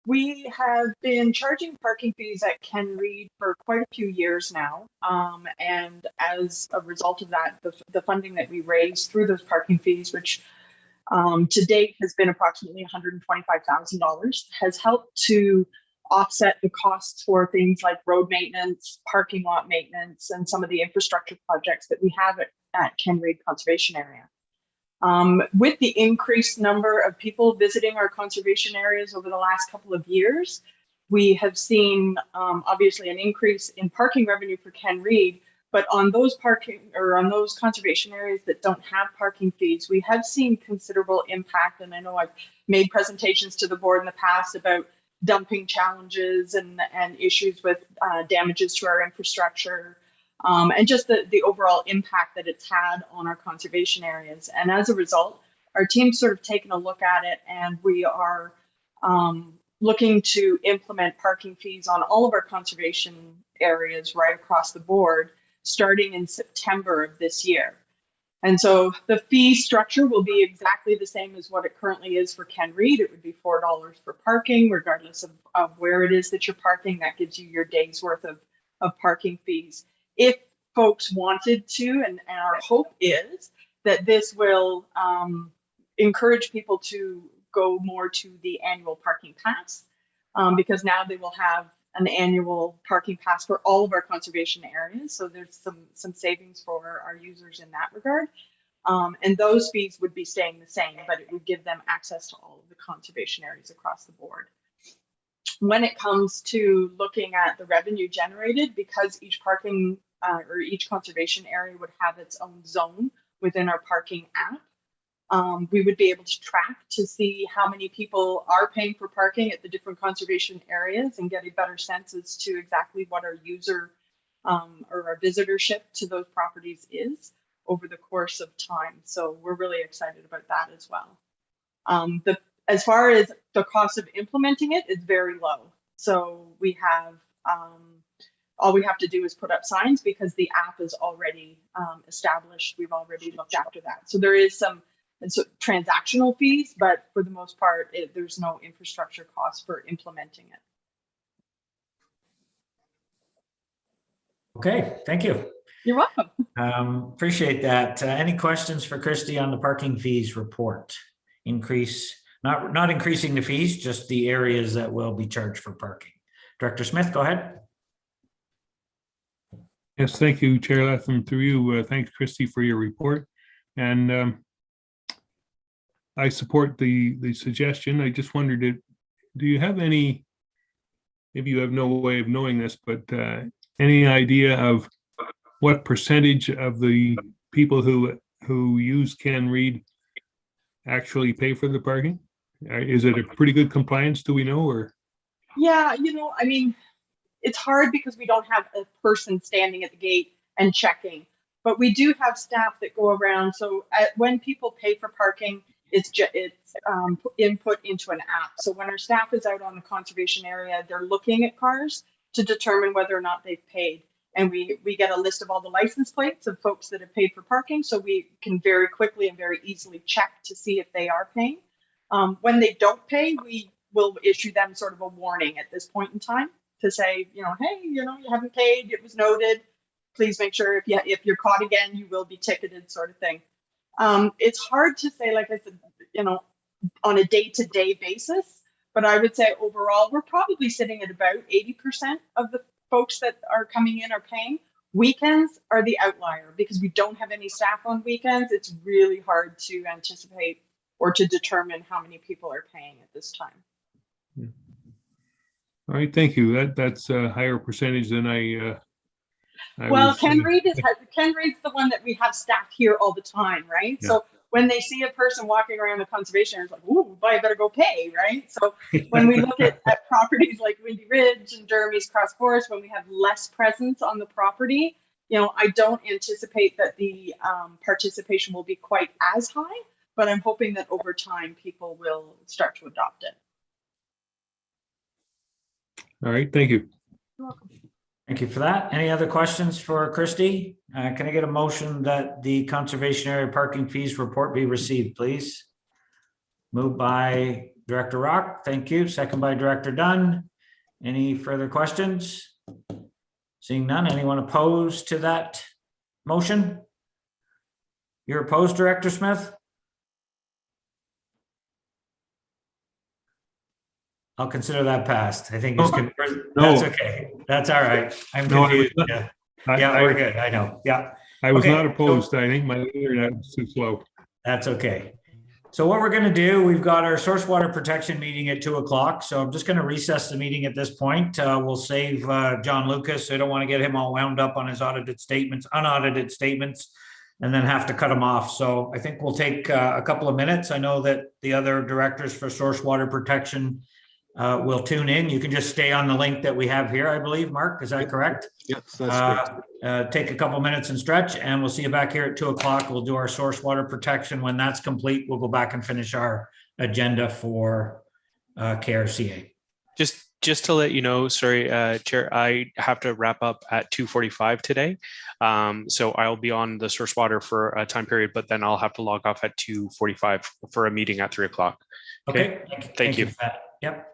We have been charging parking fees at Ken Reed for quite a few years now. And as a result of that, the funding that we raised through those parking fees, which to date has been approximately $125,000, has helped to offset the costs for things like road maintenance, parking lot maintenance, and some of the infrastructure projects that we have at Ken Reed Conservation Area. With the increased number of people visiting our conservation areas over the last couple of years, we have seen obviously an increase in parking revenue for Ken Reed, but on those conservation areas that don't have parking fees, we have seen considerable impact. And I know I've made presentations to the board in the past about dumping challenges and issues with damages to our infrastructure. And just the overall impact that it's had on our conservation areas. And as a result, our team's sort of taken a look at it, and we are looking to implement parking fees on all of our conservation areas right across the board, starting in September of this year. And so the fee structure will be exactly the same as what it currently is for Ken Reed. It would be $4 for parking, regardless of where it is that you're parking. That gives you your day's worth of parking fees. If folks wanted to, and our hope is that this will encourage people to go more to the annual parking pass, because now they will have an annual parking pass for all of our conservation areas. So there's some savings for our users in that regard. And those fees would be staying the same, but it would give them access to all of the conservation areas across the board. When it comes to looking at the revenue generated, because each parking or each conservation area would have its own zone within our parking app, we would be able to track to see how many people are paying for parking at the different conservation areas and get a better sense as to exactly what our user or our visitorship to those properties is over the course of time. So we're really excited about that as well. As far as the cost of implementing it, it's very low. So we have all we have to do is put up signs because the app is already established. We've already looked after that. So there is some transactional fees, but for the most part, there's no infrastructure cost for implementing it. Okay, thank you. You're welcome. Appreciate that. Any questions for Christy on the parking fees report? Not increasing the fees, just the areas that will be charged for parking. Director Smith, go ahead. Yes, thank you, Chair Latham. Through you, thanks, Christy, for your report. And I support the suggestion. I just wondered, do you have any, maybe you have no way of knowing this, but any idea of what percentage of the people who use Ken Reed actually pay for the parking? Is it a pretty good compliance? Do we know? Or yeah, I mean, it's hard because we don't have a person standing at the gate and checking, but we do have staff that go around. So when people pay for parking, it's input into an app. So when our staff is out on the conservation area, they're looking at cars to determine whether or not they've paid. and we get a list of all the license plates of folks that have paid for parking, so we can very quickly and very easily check to see if they are paying. When they don't pay, we will issue them sort of a warning at this point in time to say, hey, you haven't paid, it was noted. Please make sure if you're caught again, you will be ticketed, sort of thing. It's hard to say, like I said, on a day-to-day basis, but I would say overall, we're probably sitting at about 80% of the folks that are coming in are paying. Weekends are the outlier because we don't have any staff on weekends. It's really hard to anticipate or to determine how many people are paying at this time. All right, thank you. That's a higher percentage than I Ken Reed's the one that we have staff here all the time, right? Yeah. So when they see a person walking around the conservation area, it's like, ooh, I better go pay, right? So when we look at properties like Windy Ridge and Durham's Cross Forest, when we have less presence on the property, I don't anticipate that the participation will be quite as high, but I'm hoping that over time people will start to adopt it. All right, thank you. You're welcome. Thank you for that. Any other questions for Christy? Can I get a motion that the conservation area parking fees report be received, please? Moved by Director Rock. Thank you. Second by Director Dunn. Any further questions? Seeing none. Anyone opposed to that motion? You're opposed, Director Smith? I'll consider that passed. I think it's good. That's okay. That's all right. I'm confused. Yeah, we're good. I know. Yeah. I was not opposed. I think my internet was too slow. That's okay. So what we're going to do, we've got our source water protection meeting at 2 o'clock. So I'm just going to recess the meeting at this point. We'll save John Lucas. I don't want to get him all wound up on his unaudited statements, and then have to cut him off. So I think we'll take a couple of minutes. I know that the other directors for source water protection will tune in. You can just stay on the link that we have here, I believe. Mark, is that correct? Yes, that's great. Take a couple minutes and stretch, and we'll see you back here at 2 o'clock. We'll do our source water protection. When that's complete, we'll go back and finish our agenda for KRCA. Just to let you know, sorry, Chair, I have to wrap up at 2:45 today. So I'll be on the source water for a time period, but then I'll have to log off at 2:45 for a meeting at 3 o'clock. Okay. Thank you for that. Yep.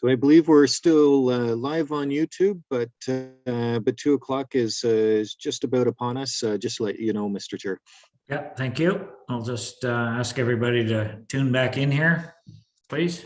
So I believe we're still live on YouTube, but 2 o'clock is just about upon us. Just to let you know, Mr. Chair. Yeah, thank you. I'll just ask everybody to tune back in here, please.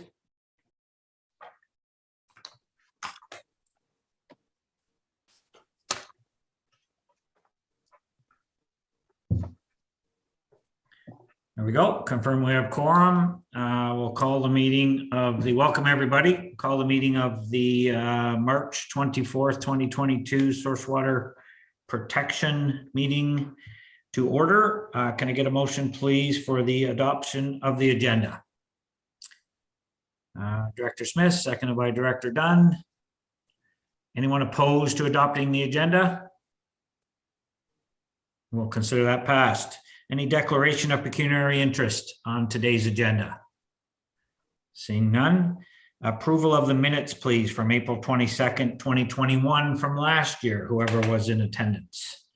There we go. Confirm we have quorum. We'll call the meeting of the, welcome everybody. Call the meeting of the March 24th, 2022 Source Water Protection Meeting to order. Can I get a motion, please, for the adoption of the agenda? Director Smith, seconded by Director Dunn. Anyone opposed to adopting the agenda? We'll consider that passed. Any declaration of pecuniary interest on today's agenda? Seeing none. Approval of the minutes, please, from April 22nd, 2021 from last year, whoever was in attendance.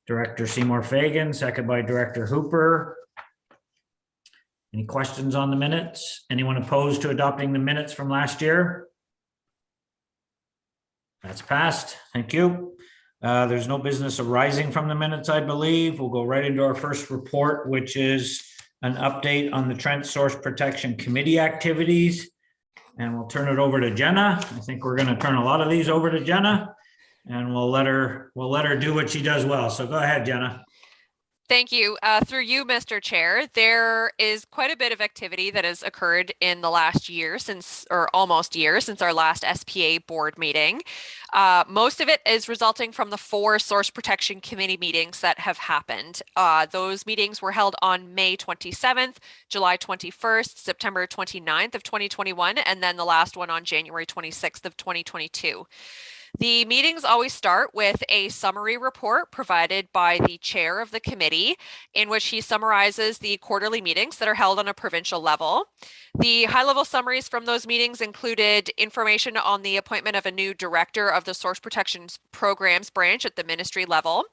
Director Seymour Fagan, second by Director Hooper. Any questions on the minutes? Anyone opposed to adopting the minutes from last year? That's passed. Thank you. There's no business arising from the minutes, I believe. We'll go right into our first report, which is an update on the Trent Source Protection Committee activities. And we'll turn it over to Jenna. I think we're going to turn a lot of these over to Jenna, and we'll let her do what she does well. So go ahead, Jenna. Thank you. Through you, Mr. Chair, there is quite a bit of activity that has occurred in the last year or almost year since our last SPA board meeting. Most of it is resulting from the 4 Source Protection Committee meetings that have happened. Those meetings were held on May 27th, July 21st, September 29th of 2021, and then the last one on January 26th of 2022. The meetings always start with a summary report provided by the chair of the committee, in which he summarizes the quarterly meetings that are held on a provincial level. The high-level summaries from those meetings included information on the appointment of a new director of the Source Protection Programs branch at the ministry level.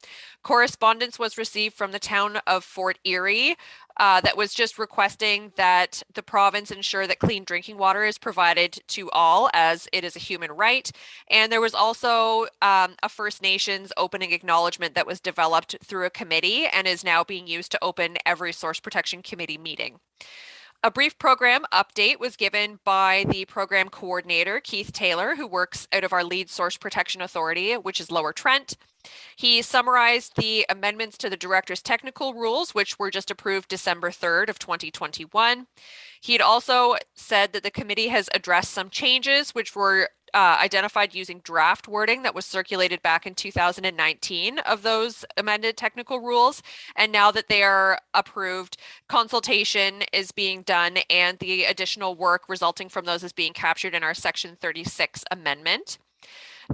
Correspondence was received from the town of Fort Erie that was just requesting that the province ensure that clean drinking water is provided to all, as it is a human right. And there was also a First Nations opening acknowledgement that was developed through a committee and is now being used to open every Source Protection Committee meeting. A brief program update was given by the program coordinator, Keith Taylor, who works out of our lead Source Protection Authority, which is Lower Trent. He summarized the amendments to the director's technical rules, which were just approved December 3rd of 2021. He had also said that the committee has addressed some changes, which were identified using draft wording that was circulated back in 2019 of those amended technical rules. And now that they are approved, consultation is being done and the additional work resulting from those is being captured in our Section 36 amendment.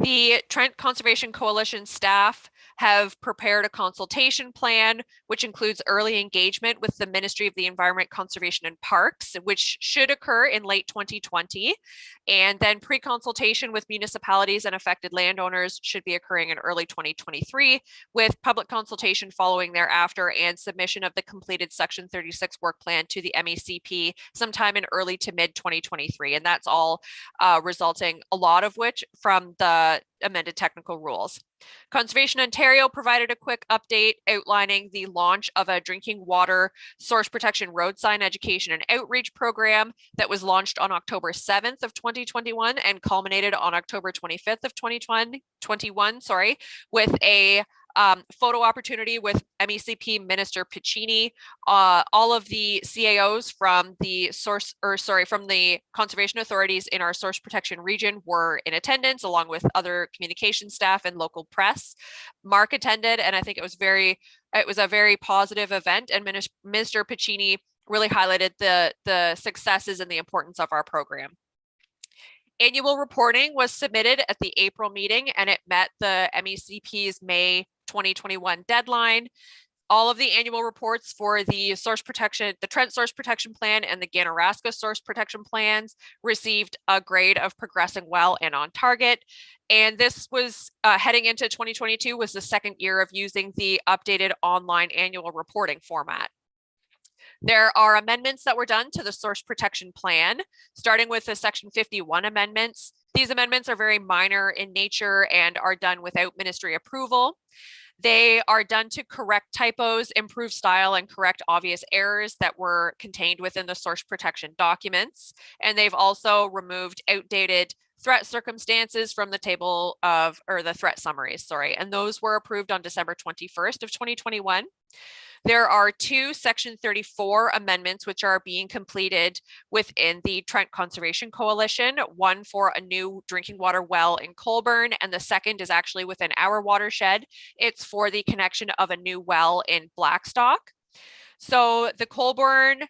The Trent Conservation Coalition staff have prepared a consultation plan, which includes early engagement with the Ministry of the Environment, Conservation and Parks, which should occur in late 2020. And then pre-consultation with municipalities and affected landowners should be occurring in early 2023, with public consultation following thereafter and submission of the completed Section 36 work plan to the MECP sometime in early to mid 2023. And that's all resulting, a lot of which from the amended technical rules. Conservation Ontario provided a quick update outlining the launch of a drinking water source protection road sign education and outreach program that was launched on October 7th of 2021 and culminated on October 25th of 2021, with a photo opportunity with MECP Minister Piccini. All of the CAOs from the from the conservation authorities in our source protection region were in attendance, along with other communication staff and local press. Mark attended, and I think it was a very positive event, and Minister Piccini really highlighted the successes and the importance of our program. Annual reporting was submitted at the April meeting and it met the MECP's May 2021 deadline. all of the annual reports for the Trent Source Protection Plan and the Ganaraska Source Protection Plans received a grade of progressing well and on target. And this was heading into 2022 was the second year of using the updated online annual reporting format. There are amendments that were done to the Source Protection Plan, starting with the Section 51 amendments. These amendments are very minor in nature and are done without ministry approval. They are done to correct typos, improve style, and correct obvious errors that were contained within the source protection documents. And they've also removed outdated threat circumstances from the table of, or the threat summaries, sorry, and those were approved on December 21st of 2021. There are two Section 34 amendments which are being completed within the Trent Conservation Coalition, one for a new drinking water well in Colborne, and the second is actually within our watershed. It's for the connection of a new well in Blackstock. So the Colborne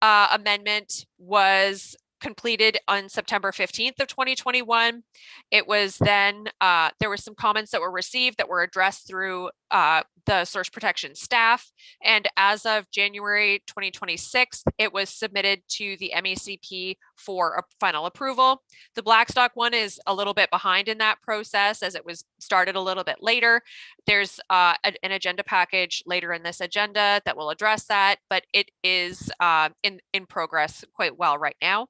amendment was completed on September 15th of 2021. It was then, there were some comments that were received that were addressed through the source protection staff. And as of January 2026, it was submitted to the MECP for a final approval. The Blackstock one is a little bit behind in that process as it was started a little bit later. There's an agenda package later in this agenda that will address that, but it is in progress quite well right now.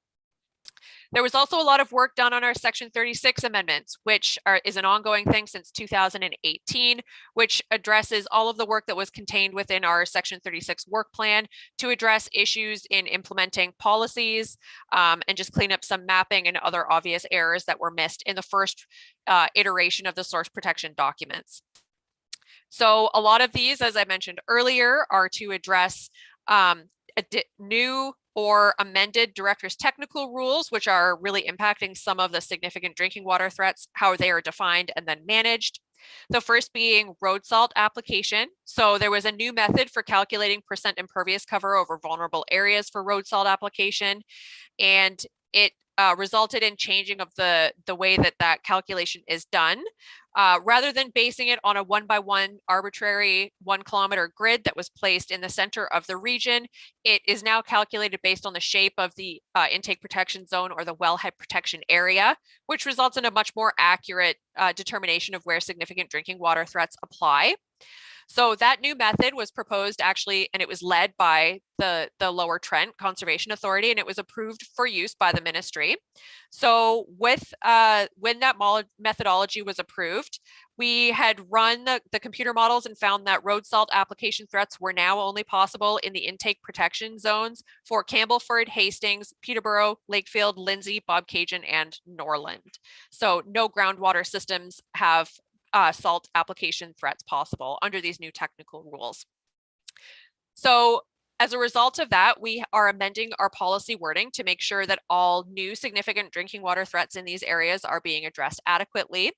There was also a lot of work done on our Section 36 amendments, which is an ongoing thing since 2018, which addresses all of the work that was contained within our Section 36 work plan to address issues in implementing policies and just clean up some mapping and other obvious errors that were missed in the first iteration of the source protection documents. So a lot of these, as I mentioned earlier, are to address new or amended director's technical rules, which are really impacting some of the significant drinking water threats, how they are defined and then managed. The first being road salt application. So there was a new method for calculating percent impervious cover over vulnerable areas for road salt application. And it resulted in changing of the way that calculation is done. Rather than basing it on a 1-by-1 arbitrary 1 kilometer grid that was placed in the center of the region, it is now calculated based on the shape of the intake protection zone or the wellhead protection area, which results in a much more accurate determination of where significant drinking water threats apply. So that new method was proposed actually, and it was led by the Lower Trent Conservation Authority, and it was approved for use by the ministry. So with when that methodology was approved, we had run the computer models and found that road salt application threats were now only possible in the intake protection zones for Campbellford, Hastings, Peterborough, Lakefield, Lindsay, Bobcaygeon, and Norland. So no groundwater systems have salt application threats possible under these new technical rules. So as a result of that, we are amending our policy wording to make sure that all new significant drinking water threats in these areas are being addressed adequately.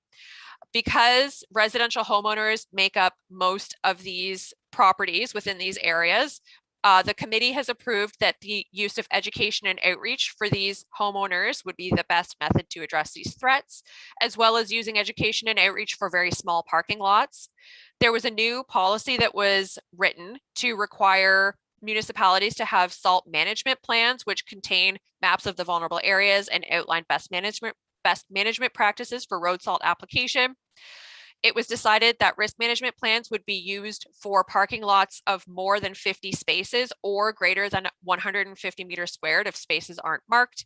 Because residential homeowners make up most of these properties within these areas, the committee has approved that the use of education and outreach for these homeowners would be the best method to address these threats, as well as using education and outreach for very small parking lots. There was a new policy that was written to require municipalities to have salt management plans, which contain maps of the vulnerable areas and outline best management practices for road salt application. It was decided that risk management plans would be used for parking lots of more than 50 spaces or greater than 150 meters squared if spaces aren't marked.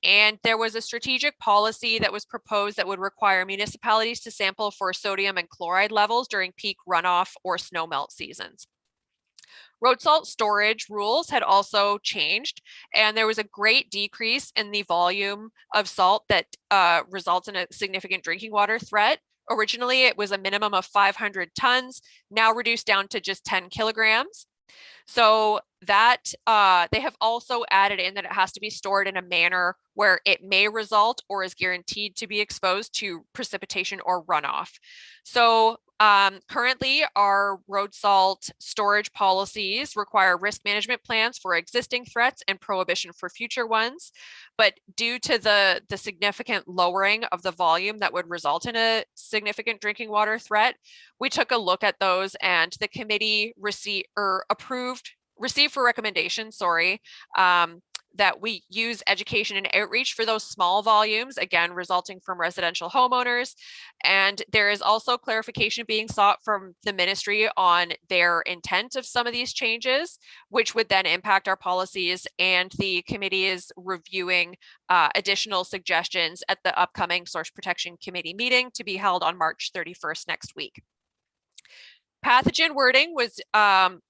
And there was a strategic policy that was proposed that would require municipalities to sample for sodium and chloride levels during peak runoff or snow melt seasons. Road salt storage rules had also changed, and there was a great decrease in the volume of salt that results in a significant drinking water threat. Originally, it was a minimum of 500 tons, now reduced down to just 10 kilograms. So that they have also added in that it has to be stored in a manner where it may result or is guaranteed to be exposed to precipitation or runoff. So Currently, our road salt storage policies require risk management plans for existing threats and prohibition for future ones. But due to the significant lowering of the volume that would result in a significant drinking water threat, we took a look at those, and the committee received for recommendation, that we use education and outreach for those small volumes, again, resulting from residential homeowners. And there is also clarification being sought from the ministry on their intent of some of these changes, which would then impact our policies. And the committee is reviewing additional suggestions at the upcoming Source Protection Committee meeting to be held on March 31st next week. Pathogen wording was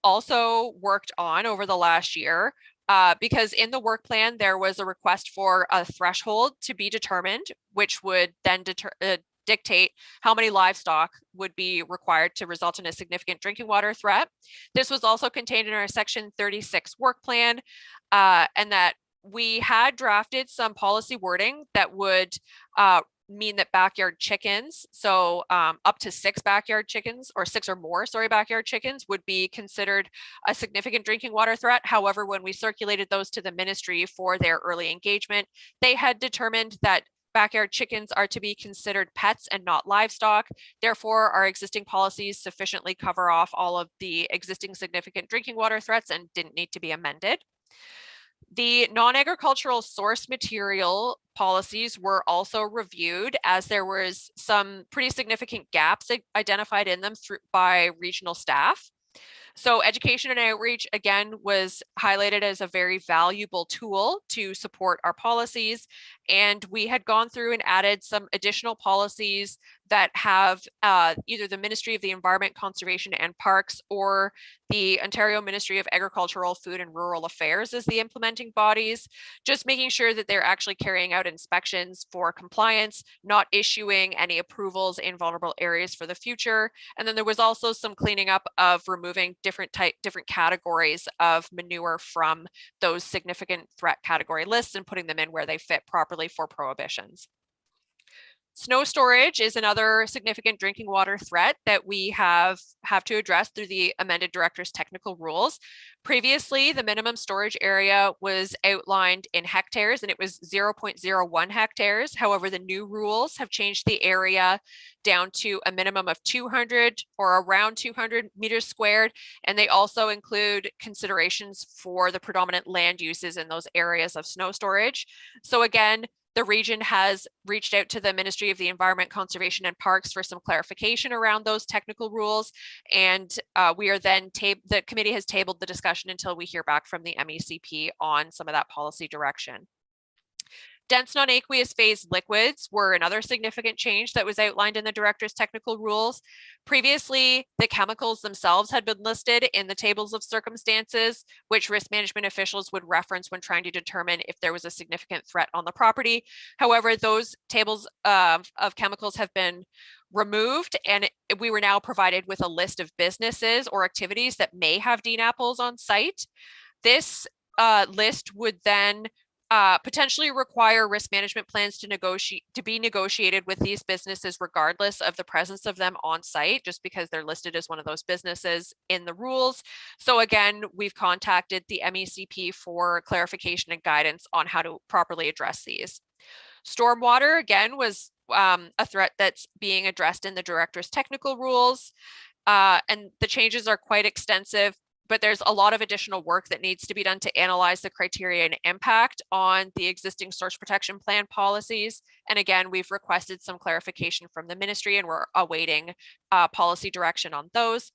also worked on over the last year. Because in the work plan, there was a request for a threshold to be determined, which would then dictate how many livestock would be required to result in a significant drinking water threat. This was also contained in our Section 36 work plan, and that we had drafted some policy wording that would mean that backyard chickens, so up to 6 backyard chickens, or 6 or more, backyard chickens would be considered a significant drinking water threat. However, when we circulated those to the ministry for their early engagement, they had determined that backyard chickens are to be considered pets and not livestock. Therefore, our existing policies sufficiently cover off all of the existing significant drinking water threats and didn't need to be amended. The non-agricultural source material policies were also reviewed, as there was some pretty significant gaps identified in them by regional staff. So education and outreach, again, was highlighted as a very valuable tool to support our policies. And we had gone through and added some additional policies that have either the Ministry of the Environment, Conservation and Parks or the Ontario Ministry of Agricultural, Food and Rural Affairs as the implementing bodies, just making sure that they're actually carrying out inspections for compliance, not issuing any approvals in vulnerable areas for the future. And then there was also some cleaning up of removing different categories of manure from those significant threat category lists and putting them in where they fit properly for prohibitions. Snow storage is another significant drinking water threat that we have to address through the amended director's technical rules. Previously, the minimum storage area was outlined in hectares and it was 0.01 hectares. However, the new rules have changed the area down to a minimum of 200 or around 200 meters squared. And they also include considerations for the predominant land uses in those areas of snow storage. So again, the region has reached out to the Ministry of the Environment, Conservation and Parks for some clarification around those technical rules. And we are then, the committee has tabled the discussion until we hear back from the MECP on some of that policy direction. Dense non-aqueous phase liquids were another significant change that was outlined in the director's technical rules. Previously, the chemicals themselves had been listed in the tables of circumstances, which risk management officials would reference when trying to determine if there was a significant threat on the property. However, those tables of chemicals have been removed, and we were now provided with a list of businesses or activities that may have DNAPLs on site. This list would then potentially require risk management plans to be negotiated with these businesses regardless of the presence of them on site, just because they're listed as one of those businesses in the rules. So again, we've contacted the MECP for clarification and guidance on how to properly address these. Stormwater, again, was a threat that's being addressed in the director's technical rules, and the changes are quite extensive. But there's a lot of additional work that needs to be done to analyze the criteria and impact on the existing source protection plan policies. And again, we've requested some clarification from the ministry and we're awaiting policy direction on those.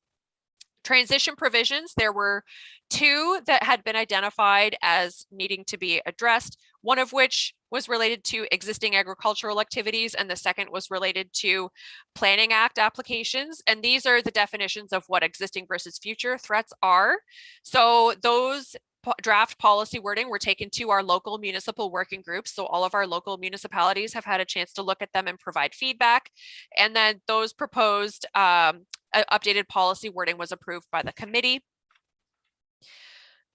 Transition provisions, there were 2 that had been identified as needing to be addressed, one of which was related to existing agricultural activities, and the second was related to Planning Act applications. And these are the definitions of what existing versus future threats are. So those draft policy wording were taken to our local municipal working groups. So all of our local municipalities have had a chance to look at them and provide feedback. And then those proposed updated policy wording was approved by the committee.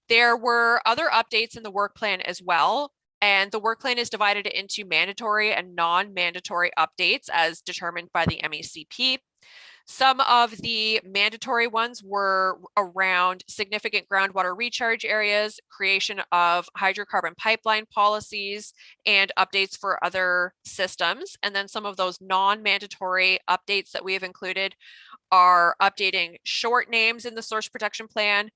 There were other updates in the work plan as well. And the work plan is divided into mandatory and non-mandatory updates as determined by the MECP. Some of the mandatory ones were around significant groundwater recharge areas, creation of hydrocarbon pipeline policies, and updates for other systems. And then some of those non-mandatory updates that we have included are updating short names in the source protection plan.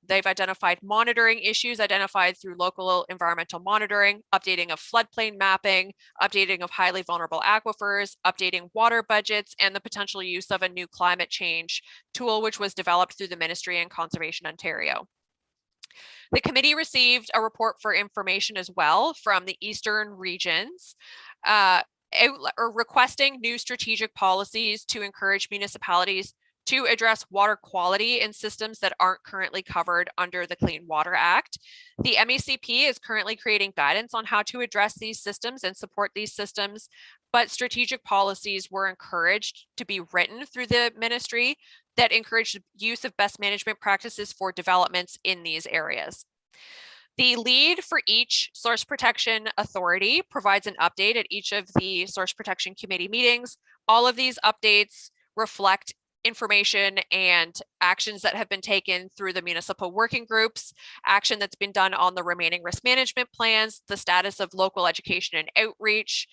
They've identified monitoring issues identified through local environmental monitoring, updating of floodplain mapping, updating of highly vulnerable aquifers, updating water budgets, and the potential use of a new climate change tool, which was developed through the Ministry and Conservation Ontario. The committee received a report for information as well from the Eastern regions, requesting new strategic policies to encourage municipalities to address water quality in systems that aren't currently covered under the Clean Water Act. The MECP is currently creating guidance on how to address these systems and support these systems, but strategic policies were encouraged to be written through the ministry that encourage the use of best management practices for developments in these areas. The lead for each source protection authority provides an update at each of the source protection committee meetings. All of these updates reflect information and actions that have been taken through the municipal working groups, action that's been done on the remaining risk management plans, the status of local education and outreach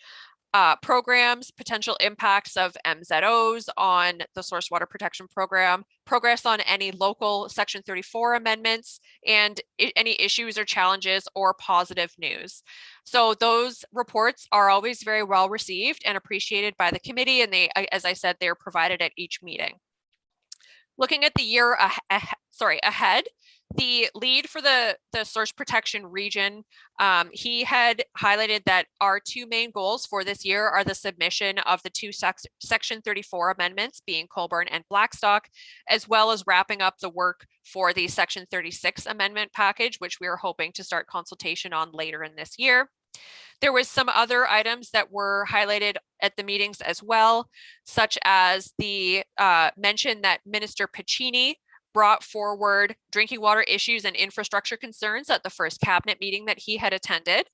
programs, potential impacts of MZOs on the source water protection program, progress on any local Section 34 amendments, and any issues or challenges or positive news. So those reports are always very well received and appreciated by the committee, and they, as I said, they're provided at each meeting. Looking at the year ahead, the lead for the source protection region, he had highlighted that our two main goals for this year are the submission of the two Section 34 amendments, being Colborne and Blackstock, as well as wrapping up the work for the Section 36 amendment package, which we are hoping to start consultation on later in this year. There was some other items that were highlighted at the meetings as well, such as the mention that Minister Piccini brought forward drinking water issues and infrastructure concerns at the first cabinet meeting that he had attended.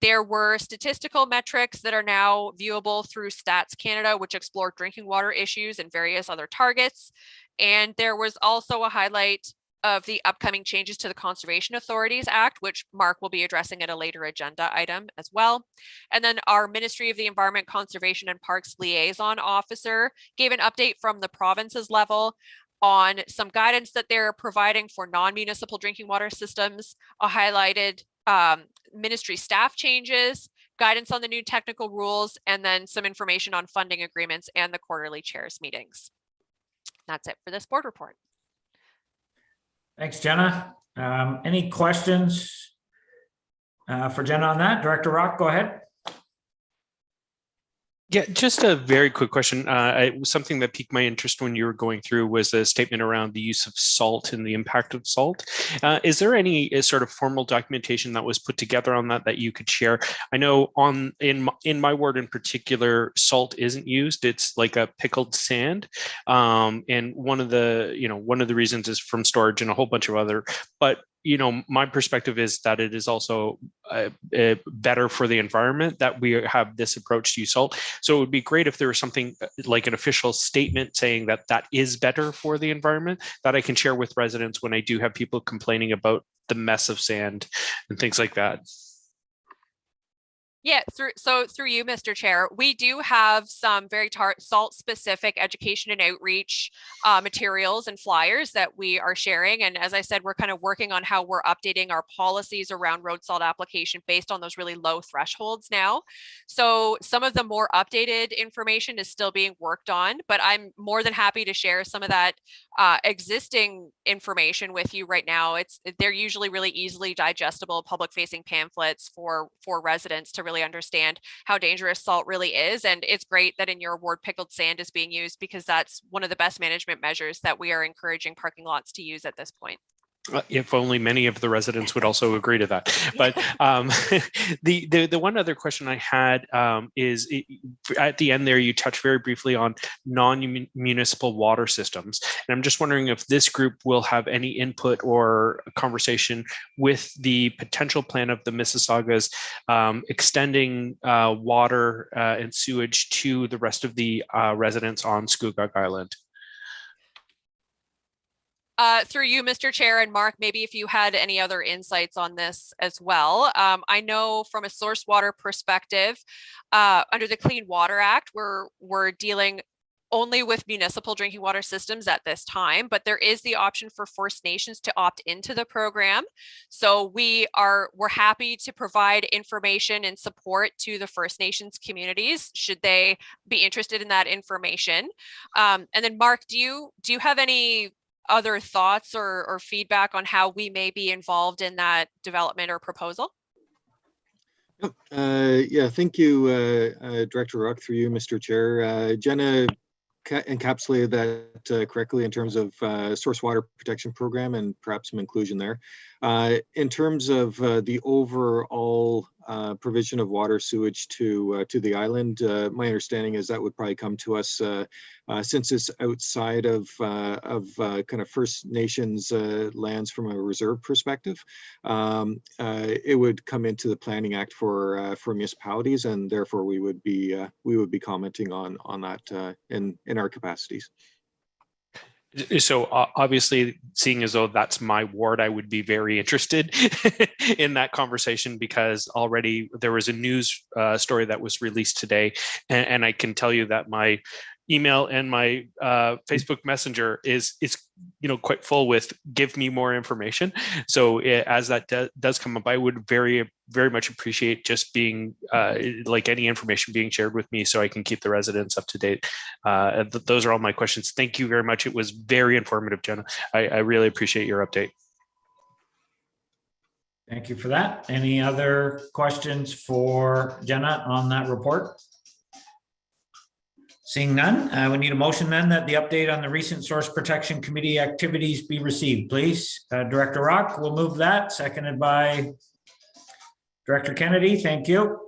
There were statistical metrics that are now viewable through Stats Canada, which explore drinking water issues and various other targets. And there was also a highlight of the upcoming changes to the Conservation Authorities Act, which Mark will be addressing at a later agenda item as well. And then our Ministry of the Environment, Conservation and Parks liaison officer gave an update from the province's level on some guidance that they're providing for non-municipal drinking water systems, highlighted ministry staff changes, guidance on the new technical rules, and then some information on funding agreements and the quarterly chairs meetings. That's it for this board report. Thanks, Jenna. Any questions for Jenna on that? Director Rock, go ahead. Yeah, just a very quick question. Something that piqued my interest when you were going through was a statement around the use of salt and the impact of salt. Is there any sort of formal documentation that was put together on that you could share? I know in my ward in particular, salt isn't used. It's like a pickled sand, and one of the reasons is from storage and a whole bunch of other. But my perspective is that it is also better for the environment that we have this approach to use salt. So it would be great if there was something like an official statement saying that is better for the environment that I can share with residents when I do have people complaining about the mess of sand and things like that. Yeah, through you, Mr. Chair, we do have some very salt-specific education and outreach materials and flyers that we are sharing. And as I said, we're kind of working on how we're updating our policies around road salt application based on those really low thresholds now. So some of the more updated information is still being worked on, but I'm more than happy to share some of that existing information with you right now. They're usually really easily digestible public-facing pamphlets for residents to really understand how dangerous salt really is. And it's great that in your ward pickled sand is being used, because that's one of the best management measures that we are encouraging parking lots to use at this point. If only many of the residents would also agree to that. But the one other question I had is at the end there, you touched very briefly on non-municipal water systems. And I'm just wondering if this group will have any input or conversation with the potential plan of the Mississaugas extending water and sewage to the rest of the residents on Scugog Island. Through you, Mr. Chair, and Mark, maybe if you had any other insights on this as well. I know from a source water perspective, under the Clean Water Act, we're dealing only with municipal drinking water systems at this time, but there is the option for First Nations to opt into the program. So we're happy to provide information and support to the First Nations communities should they be interested in that information. And then Mark, do you have any other thoughts or feedback on how we may be involved in that development or proposal? Yeah, thank you, Director Rock, through you, Mr. Chair. Jenna encapsulated that correctly in terms of source water protection program and perhaps some inclusion there. In terms of the overall provision of water sewage to the island, my understanding is that would probably come to us since it's outside of kind of First Nations lands from a reserve perspective. It would come into the Planning Act for municipalities, and therefore we would be commenting on that in our capacities. So obviously, seeing as though that's my ward, I would be very interested in that conversation, because already there was a news story that was released today, and I can tell you that my email and my Facebook Messenger is quite full with give me more information. So as that does come up, I would very much appreciate just being like any information being shared with me so I can keep the residents up to date. Those are all my questions. Thank you very much. It was very informative, Jenna. I really appreciate your update. Thank you for that. Any other questions for Jenna on that report? Seeing none, we need a motion then that the update on the recent Source Protection Committee activities be received, please. Director Rock will move that, seconded by Director Kennedy. Thank you.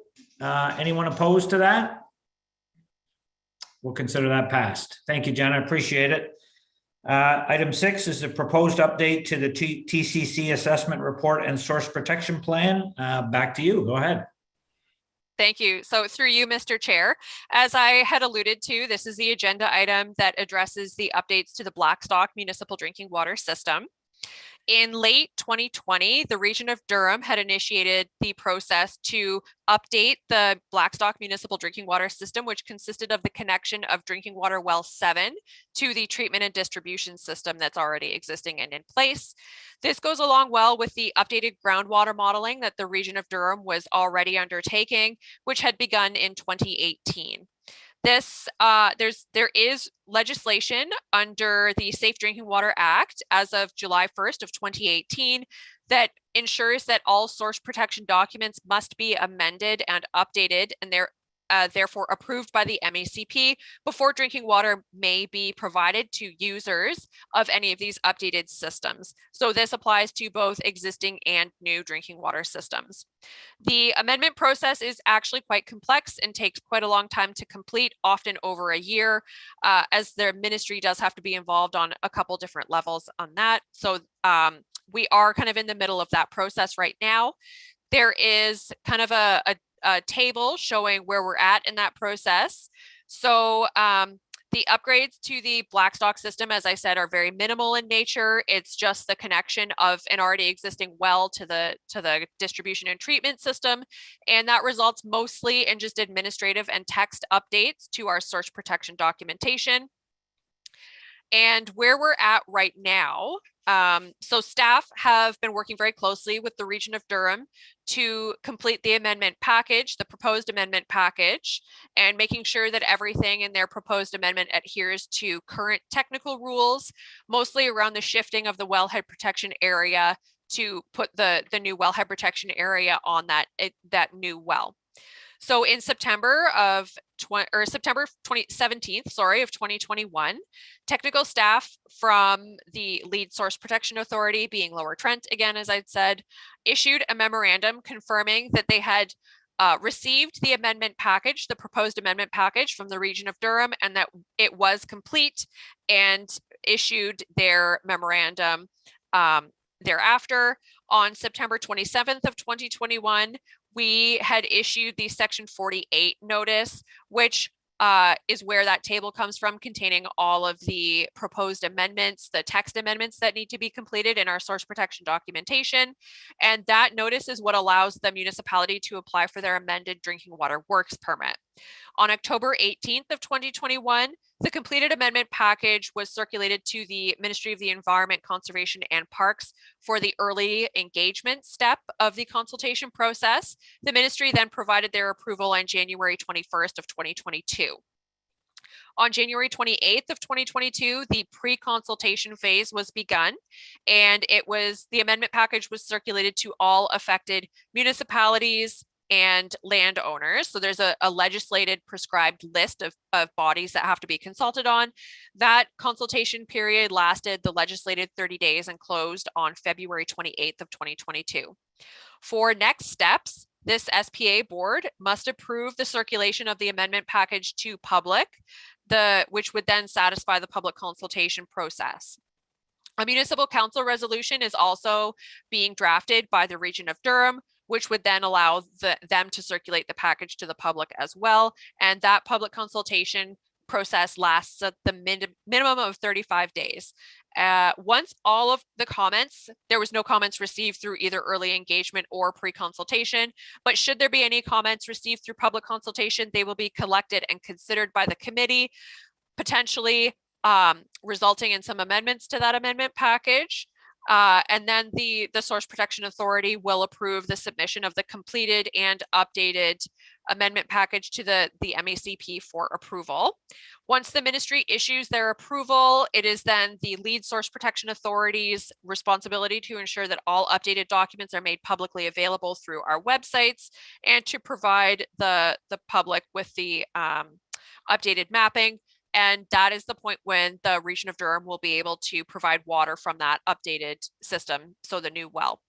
Anyone opposed to that? We'll consider that passed. Thank you, Jenna. Appreciate it. Item 6 is the proposed update to the TCC assessment report and source protection plan. Back to you. Go ahead. Thank you. So through you, Mr. Chair, as I had alluded to, this is the agenda item that addresses the updates to the Blackstock Municipal Drinking Water System. In late 2020, the region of Durham had initiated the process to update the Blackstock Municipal Drinking Water System, which consisted of the connection of drinking water well 7 to the treatment and distribution system that's already existing and in place. This goes along well with the updated groundwater modeling that the region of Durham was already undertaking, which had begun in 2018. There is legislation under the Safe Drinking Water Act as of July 1st of 2018 that ensures that all source protection documents must be amended and updated, and they're therefore approved by the MACP before drinking water may be provided to users of any of these updated systems. So this applies to both existing and new drinking water systems. The amendment process is actually quite complex and takes quite a long time to complete, often over a year, as the ministry does have to be involved on a couple different levels on that. So we are kind of in the middle of that process right now. There is kind of a table showing where we're at in that process. So the upgrades to the Blackstock system, as I said, are very minimal in nature. It's just the connection of an already existing well to the distribution and treatment system. And that results mostly in just administrative and text updates to our source protection documentation. And where we're at right now, so staff have been working very closely with the region of Durham to complete the amendment package, the proposed amendment package, and making sure that everything in their proposed amendment adheres to current technical rules, mostly around the shifting of the wellhead protection area to put the new wellhead protection area on that new well. So in September 17th, sorry, of 2021, technical staff from the lead source protection authority, being Lower Trent, again, as I'd said, issued a memorandum confirming that they had received the amendment package, the proposed amendment package from the region of Durham, and that it was complete, and issued their memorandum thereafter. On September 27th of 2021, we had issued the section 48 notice, which is where that table comes from, containing all of the proposed amendments, the text amendments that need to be completed in our source protection documentation. And that notice is what allows the municipality to apply for their amended drinking water works permit. On October 18th of 2021, the completed amendment package was circulated to the Ministry of the Environment, Conservation and Parks for the early engagement step of the consultation process. The ministry then provided their approval on January 21st of 2022. On January 28th of 2022, the pre-consultation phase was begun, and the amendment package was circulated to all affected municipalities and landowners. So there's a legislated prescribed list of bodies that have to be consulted on. That consultation period lasted the legislated 30 days and closed on February 28th of 2022. For next steps, this SPA board must approve the circulation of the amendment package to public, which would then satisfy the public consultation process. A municipal council resolution is also being drafted by the region of Durham, which would then allow them to circulate the package to the public as well. And that public consultation process lasts at the minimum of 35 days. Once all of the comments, there was no comments received through either early engagement or pre-consultation, but should there be any comments received through public consultation, they will be collected and considered by the committee, potentially resulting in some amendments to that amendment package. And then the Source Protection Authority will approve the submission of the completed and updated amendment package to the MACP for approval. Once the ministry issues their approval, it is then the lead Source Protection Authority's responsibility to ensure that all updated documents are made publicly available through our websites, and to provide the public with the updated mapping. And that is the point when the region of Durham will be able to provide water from that updated system, so the new well.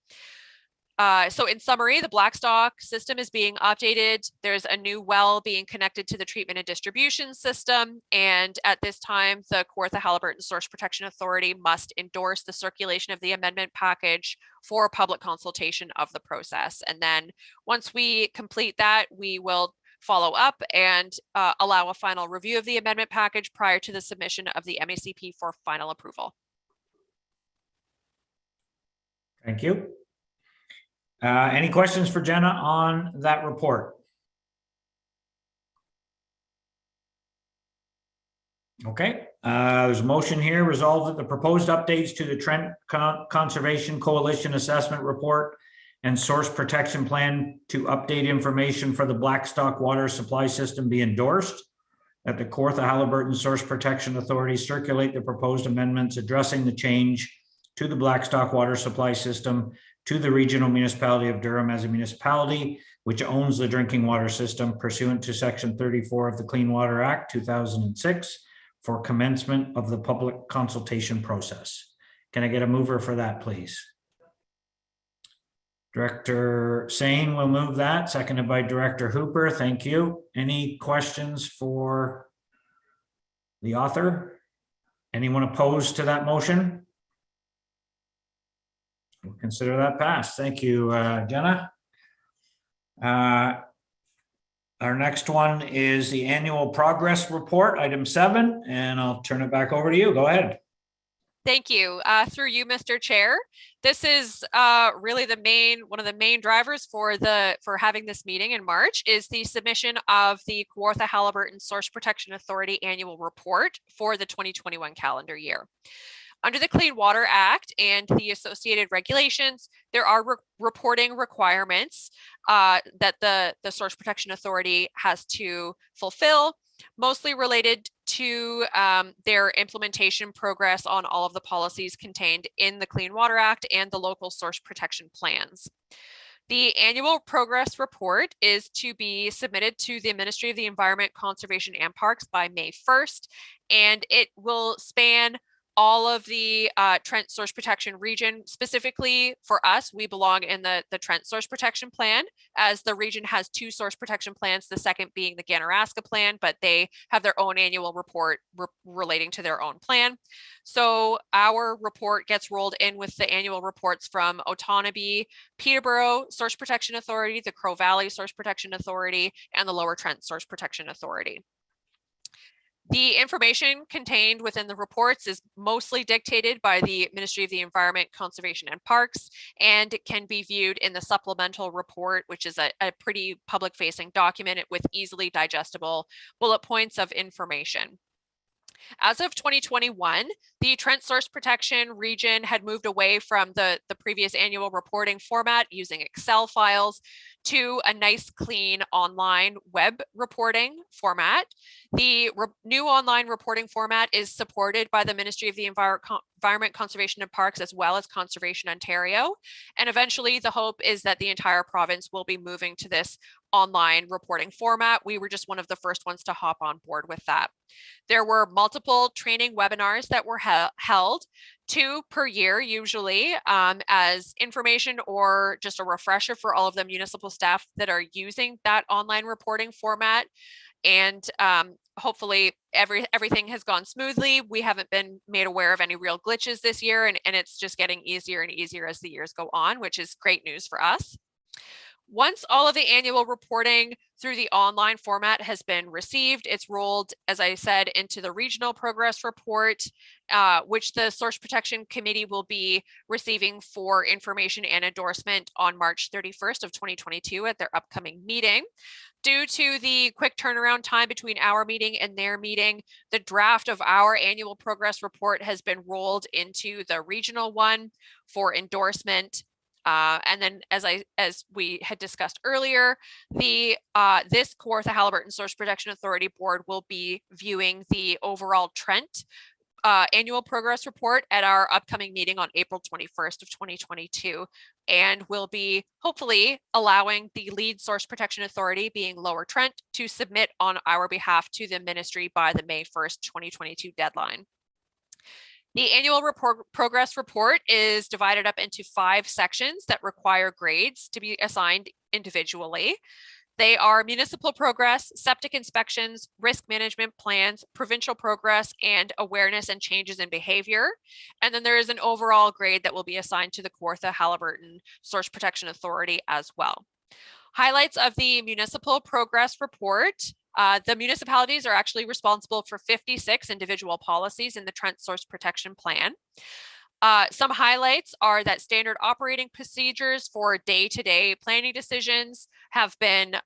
So in summary, the Blackstock system is being updated. There's a new well being connected to the treatment and distribution system. And at this time, the Kawartha-Haliburton Source Protection Authority must endorse the circulation of the amendment package for public consultation of the process. And then once we complete that, we will follow up and allow a final review of the amendment package prior to the submission of the MACP for final approval. Thank you. Any questions for Jenna on that report? Okay, there's a motion here. Resolved that the proposed updates to the Trent Conservation Coalition Assessment Report and Source Protection Plan to update information for the Blackstock water supply system be endorsed, that the Kawartha-Haliburton Source Protection Authority circulate the proposed amendments addressing the change to the Blackstock water supply system to the regional municipality of Durham as a municipality which owns the drinking water system pursuant to Section 34 of the Clean Water Act 2006 for commencement of the public consultation process. Can I get a mover for that, please? Director Sain will move that, seconded by Director Hooper. Thank you. Any questions for the author? Anyone opposed to that motion? We'll consider that passed. Thank you, Jenna. Our next one is the annual progress report, item 7, and I'll turn it back over to you. Go ahead. Thank you. Through you, Mr. Chair. This is really one of the main drivers for having this meeting in March is the submission of the Kawartha-Haliburton Source Protection Authority annual report for the 2021 calendar year. Under the Clean Water Act and the associated regulations, there are reporting requirements that the Source Protection Authority has to fulfill, mostly related to their implementation progress on all of the policies contained in the Clean Water Act and the local source protection plans. The annual progress report is to be submitted to the Ministry of the Environment, Conservation and Parks by May 1st, and it will span all of the Trent Source Protection region. Specifically for us, we belong in the Trent Source Protection Plan, as the region has 2 source protection plans, the second being the Ganaraska Plan, but they have their own annual report relating to their own plan. So our report gets rolled in with the annual reports from Otonabee, Peterborough Source Protection Authority, the Crow Valley Source Protection Authority, and the Lower Trent Source Protection Authority. The information contained within the reports is mostly dictated by the Ministry of the Environment, Conservation and Parks, and it can be viewed in the supplemental report, which is a pretty public-facing document with easily digestible bullet points of information. As of 2021, the Trent Source Protection region had moved away from the previous annual reporting format using Excel files to a nice, clean online web reporting format. The new online reporting format is supported by the Ministry of the Environment, Conservation and Parks, as well as Conservation Ontario. And eventually the hope is that the entire province will be moving to this online reporting format. We were just one of the first ones to hop on board with that. There were multiple training webinars that were held, 2 per year usually, as information or just a refresher for all of the municipal staff that are using that online reporting format. And hopefully everything has gone smoothly. We haven't been made aware of any real glitches this year, and it's just getting easier and easier as the years go on, which is great news for us. Once all of the annual reporting through the online format has been received, it's rolled, as I said, into the regional progress report, which the Source Protection Committee will be receiving for information and endorsement on March 31st of 2022 at their upcoming meeting. Due to the quick turnaround time between our meeting and their meeting, the draft of our annual progress report has been rolled into the regional one for endorsement. And then, as we had discussed earlier, this Kawartha-Haliburton Source Protection Authority Board will be viewing the overall Trent annual progress report at our upcoming meeting on April 21st of 2022, and will be hopefully allowing the lead Source Protection Authority, being Lower Trent, to submit on our behalf to the ministry by the May 1st, 2022 deadline. The annual progress report is divided up into 5 sections that require grades to be assigned individually. They are municipal progress, septic inspections, risk management plans, provincial progress, and awareness and changes in behavior. And then there is an overall grade that will be assigned to the Kawartha-Haliburton Source Protection Authority as well. Highlights of the municipal progress report. The municipalities are actually responsible for 56 individual policies in the Trent Source Protection Plan. Some highlights are that standard operating procedures for day-to-day planning decisions have been,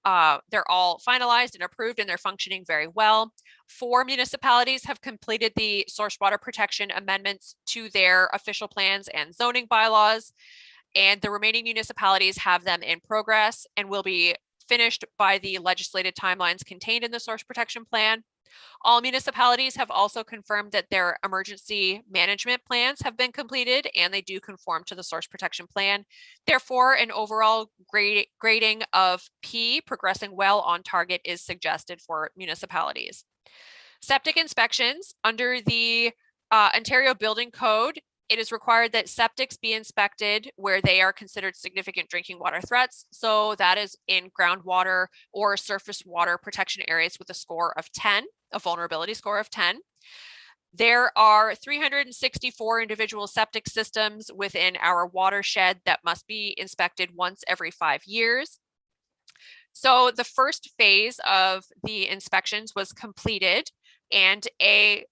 they're all finalized and approved, and they're functioning very well. 4 municipalities have completed the source water protection amendments to their official plans and zoning bylaws, and the remaining municipalities have them in progress and will be finished by the legislated timelines contained in the source protection plan. All municipalities have also confirmed that their emergency management plans have been completed and they do conform to the source protection plan. Therefore, an overall grading of P, progressing well on target, is suggested for municipalities. Septic inspections under the Ontario Building Code. It is required that septics be inspected where they are considered significant drinking water threats. So that is in groundwater or surface water protection areas with a score of 10, a vulnerability score of 10. There are 364 individual septic systems within our watershed that must be inspected once every 5 years. So the first phase of the inspections was completed, and a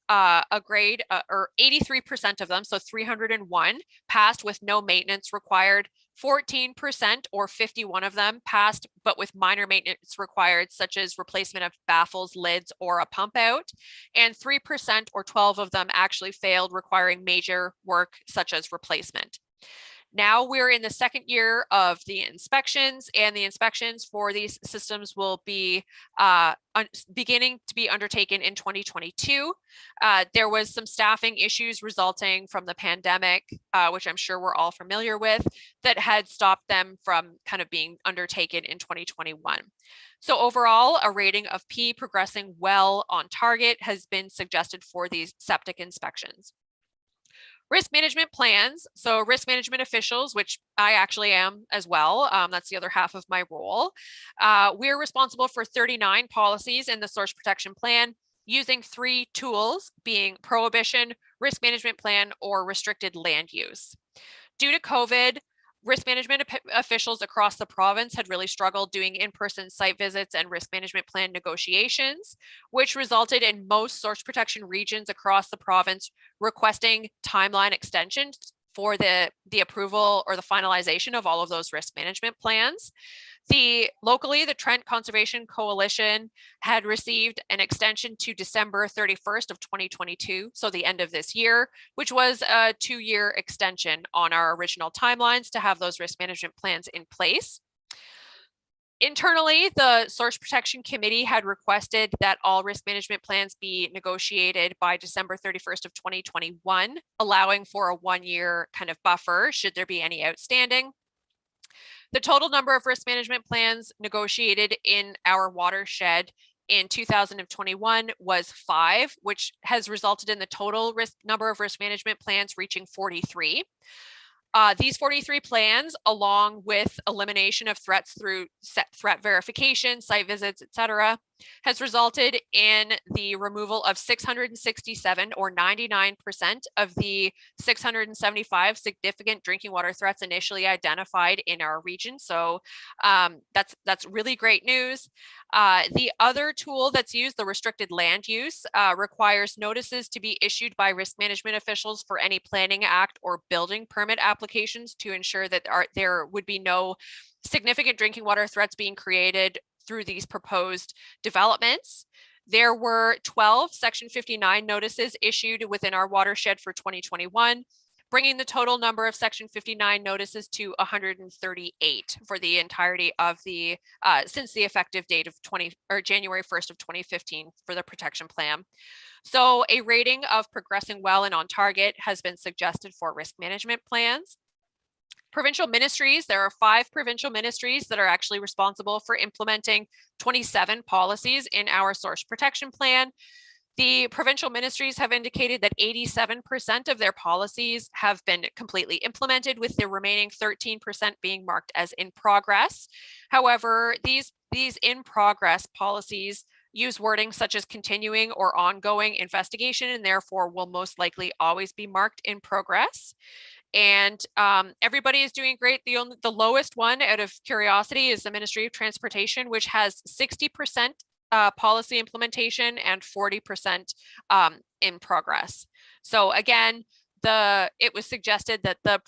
grade or 83% of them, so 301, passed with no maintenance required. 14% or 51 of them passed, but with minor maintenance required, such as replacement of baffles, lids, or a pump out. And 3% or 12 of them actually failed, requiring major work such as replacement. Now we're in the second year of the inspections, and the inspections for these systems will be beginning to be undertaken in 2022. There was some staffing issues resulting from the pandemic, which I'm sure we're all familiar with, that had stopped them from kind of being undertaken in 2021. So overall, a rating of P, progressing well on target, has been suggested for these septic inspections. Risk management plans. So risk management officials, which I actually am as well. That's the other half of my role. We're responsible for 39 policies in the source protection plan, using 3 tools, being prohibition, risk management plan, or restricted land use. Due to COVID, risk management officials across the province had really struggled doing in-person site visits and risk management plan negotiations, which resulted in most source protection regions across the province requesting timeline extensions for the approval or the finalization of all of those risk management plans. Locally, the Trent Conservation Coalition had received an extension to December 31st of 2022, so the end of this year, which was a 2-year extension on our original timelines to have those risk management plans in place. Internally, the Source Protection Committee had requested that all risk management plans be negotiated by December 31st of 2021, allowing for a 1-year kind of buffer should there be any outstanding. The total number of risk management plans negotiated in our watershed in 2021 was 5, which has resulted in the total number of risk management plans reaching 43. These 43 plans, along with elimination of threats through threat verification, site visits, etc., has resulted in the removal of 667 or 99% of the 675 significant drinking water threats initially identified in our region. So that's really great news. The other tool that's used, the restricted land use, requires notices to be issued by risk management officials for any planning act or building permit applications to ensure that there would be no significant drinking water threats being created through these proposed developments. There were 12 Section 59 notices issued within our watershed for 2021, bringing the total number of Section 59 notices to 138 for the entirety of the, since the effective date of January 1st of 2015 for the protection plan. So a rating of progressing well and on target has been suggested for risk management plans. Provincial ministries, there are 5 provincial ministries that are actually responsible for implementing 27 policies in our source protection plan. The provincial ministries have indicated that 87% of their policies have been completely implemented, with the remaining 13% being marked as in progress. However, these in progress policies use wording such as continuing or ongoing investigation, and therefore will most likely always be marked in progress. And everybody is doing great. The lowest one, out of curiosity, is the Ministry of Transportation, which has 60% policy implementation and 40% in progress. So again, it was suggested that the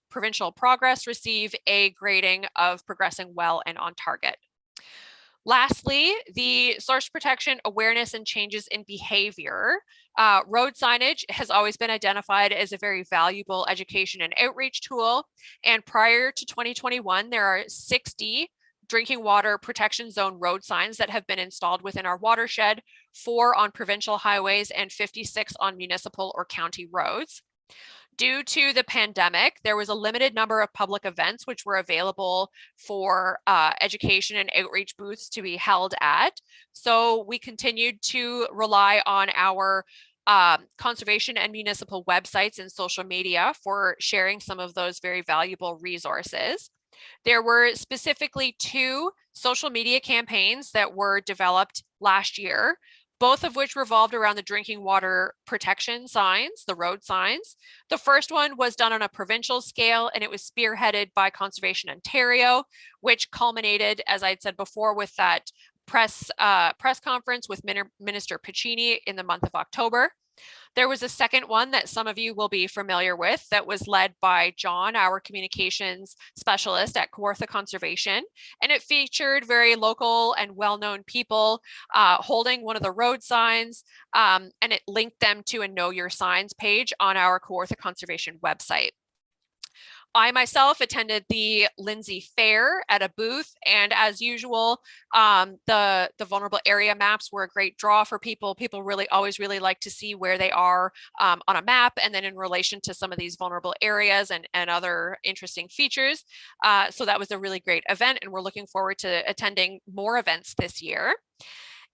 provincial progress receive a grading of progressing well and on target. Lastly, the source protection awareness and changes in behavior. Road signage has always been identified as a very valuable education and outreach tool. And prior to 2021, there are 60 drinking water protection zone road signs that have been installed within our watershed, 4 on provincial highways and 56 on municipal or county roads. Due to the pandemic, there was a limited number of public events which were available for education and outreach booths to be held at. So we continued to rely on our conservation and municipal websites and social media for sharing some of those very valuable resources. There were specifically 2 social media campaigns that were developed last year, both of which revolved around the drinking water protection signs, the road signs. The first one was done on a provincial scale, and it was spearheaded by Conservation Ontario, which culminated, as I'd said before, with that press conference with Minister Piccini in the month of October. There was a second one that some of you will be familiar with that was led by John, our communications specialist at Kawartha Conservation, and it featured very local and well-known people holding one of the road signs, and it linked them to a Know Your Signs page on our Kawartha Conservation website. I myself attended the Lindsay Fair at a booth, and as usual, the vulnerable area maps were a great draw for people. People always really like to see where they are on a map, and then in relation to some of these vulnerable areas and other interesting features. So that was a really great event, and we're looking forward to attending more events this year.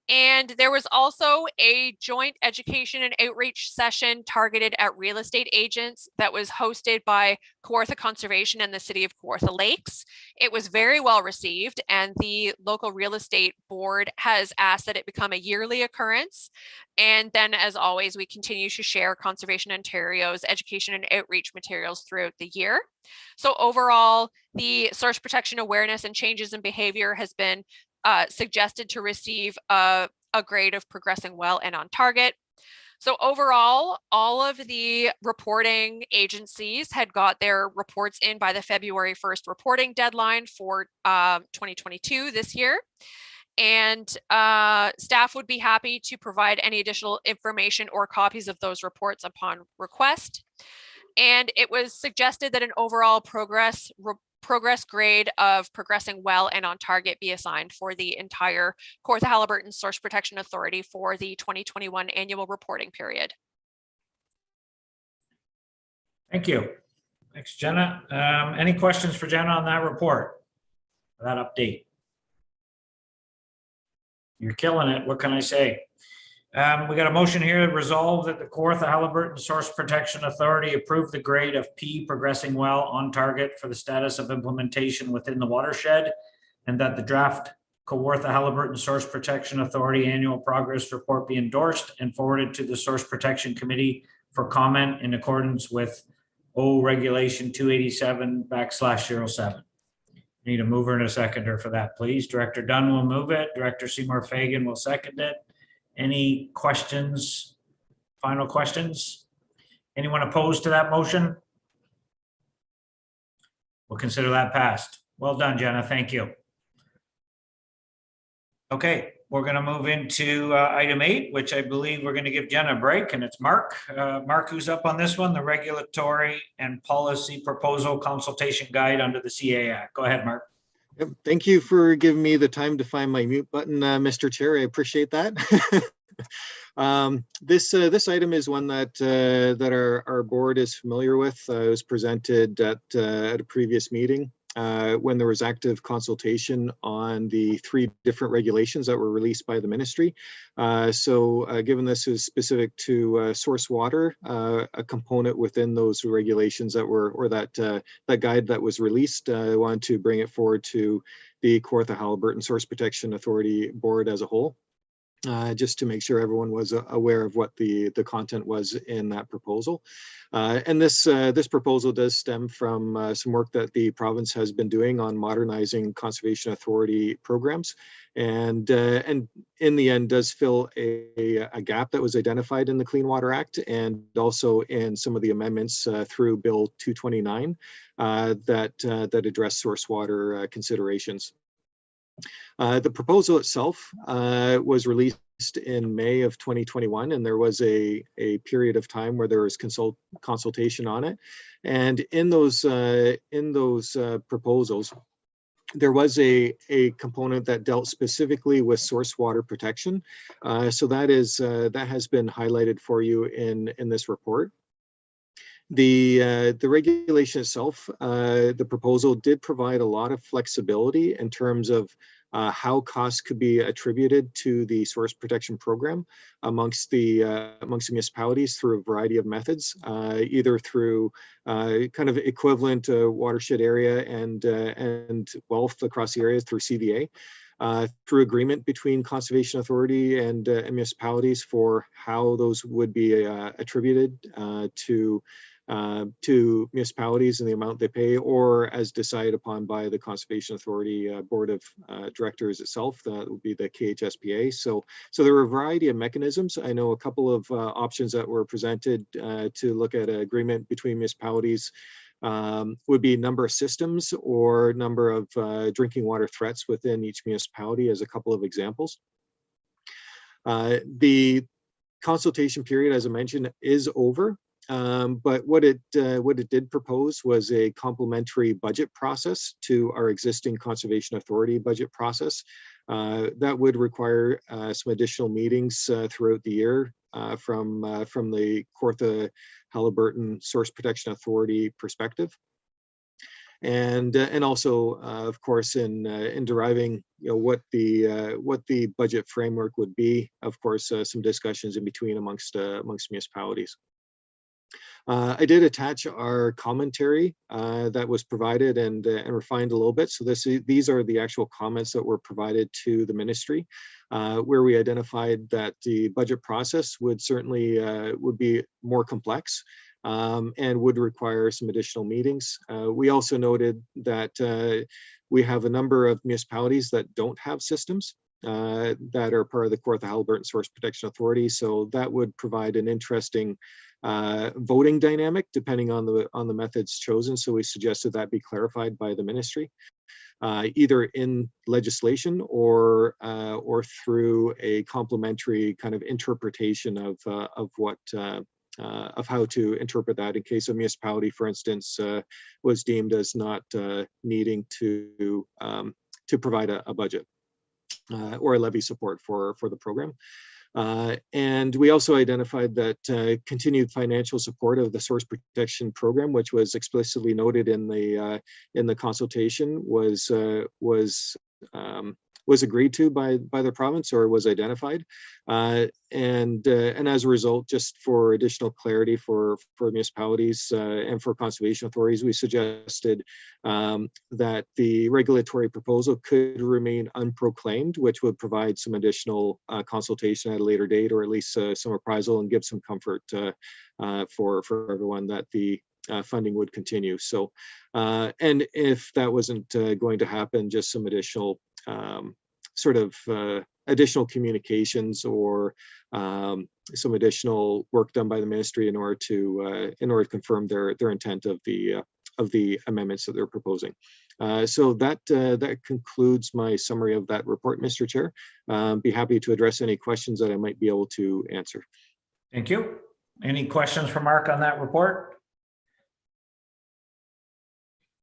And there was also a joint education and outreach session targeted at real estate agents that was hosted by Kawartha Conservation and the City of Kawartha Lakes. It was very well received, and the local real estate board has asked that it become a yearly occurrence. And then, as always, we continue to share Conservation Ontario's education and outreach materials throughout the year. So overall, the source protection awareness and changes in behavior has been suggested to receive a grade of progressing well and on target. So overall, all of the reporting agencies had got their reports in by the February 1st reporting deadline for 2022 this year. And staff would be happy to provide any additional information or copies of those reports upon request. And it was suggested that an overall progress grade of progressing well and on target be assigned for the entire Kawartha-Haliburton Source Protection Authority for the 2021 annual reporting period. Thank you. Thanks, Jenna. Any questions for Jenna on that report, that update? You're killing it. What can I say? We got a motion here to resolve that the Kawartha-Haliburton Source Protection Authority approve the grade of P progressing well on target for the status of implementation within the watershed, and that the draft Kawartha-Haliburton Source Protection Authority annual progress report be endorsed and forwarded to the Source Protection Committee for comment in accordance with O Regulation 287/07. Need a mover and a seconder for that, please. Director Dunn will move it. Director Seymour Fagan will second it. Any questions? Final questions? Anyone opposed to that motion? We'll consider that passed. Well done, Jenna. Thank you. Okay, we're going to move into item 8, which I believe we're going to give Jenna a break, and it's Mark. Mark, who's up on this one, the Regulatory and Policy Proposal Consultation Guide under the CA Act. Go ahead, Mark. Yep, thank you for giving me the time to find my mute button, Mr. Chair. I appreciate that. This item is one that our board is familiar with. It was presented at a previous meeting when there was active consultation on the 3 different regulations that were released by the ministry. Given this is specific to source water, a component within those regulations that were, or that guide that was released, I wanted to bring it forward to the Kawartha-Haliburton Source Protection Authority board as a whole. Just to make sure everyone was aware of what the content was in that proposal. And this proposal does stem from some work that the province has been doing on modernizing conservation authority programs, and in the end does fill a gap that was identified in the Clean Water Act, and also in some of the amendments through Bill 229 that address source water considerations. The proposal itself was released in May of 2021, and there was a period of time where there was consultation on it. And in those proposals, there was a component that dealt specifically with source water protection. So that has been highlighted for you in this report. The regulation itself, the proposal did provide a lot of flexibility in terms of how costs could be attributed to the source protection program amongst the municipalities through a variety of methods, either through kind of equivalent watershed area and wealth across the areas through CVA. Through agreement between Conservation Authority and municipalities for how those would be attributed to municipalities and the amount they pay, or as decided upon by the Conservation Authority Board of Directors itself. That would be the KHSPA. So there were a variety of mechanisms. I know a couple of options that were presented to look at an agreement between municipalities would be number of systems or number of drinking water threats within each municipality as a couple of examples. The consultation period, as I mentioned, is over. but what it did propose was a complementary budget process to our existing Conservation Authority budget process. That would require some additional meetings throughout the year from the Kawartha-Haliburton Source Protection Authority perspective. And also, of course, in deriving, what the budget framework would be. Of course, some discussions in between amongst municipalities. I did attach our commentary that was provided and refined a little bit. So these are the actual comments that were provided to the ministry, where we identified that the budget process would certainly would be more complex. And would require some additional meetings. We also noted that we have a number of municipalities that don't have systems that are part of the Kawartha-Haliburton Source Protection Authority. So that would provide an interesting voting dynamic depending on the methods chosen. So we suggested that be clarified by the ministry, either in legislation or through a complementary kind of interpretation of what. Of how to interpret that in case a municipality, for instance, was deemed as not needing to provide a budget or a levy support for the program. And we also identified that continued financial support of the source protection program, which was explicitly noted in the consultation, was agreed to by the province or was identified, and as a result, just for additional clarity for municipalities and for conservation authorities, we suggested that the regulatory proposal could remain unproclaimed, which would provide some additional consultation at a later date, or at least some appraisal, and give some comfort for everyone that the funding would continue. So, and if that wasn't going to happen, just some additional additional communications or some additional work done by the ministry in order to confirm their intent of the amendments that they're proposing. So that concludes my summary of that report, Mr. Chair. Be happy to address any questions that I might be able to answer. Thank you. Any questions for Mark on that report?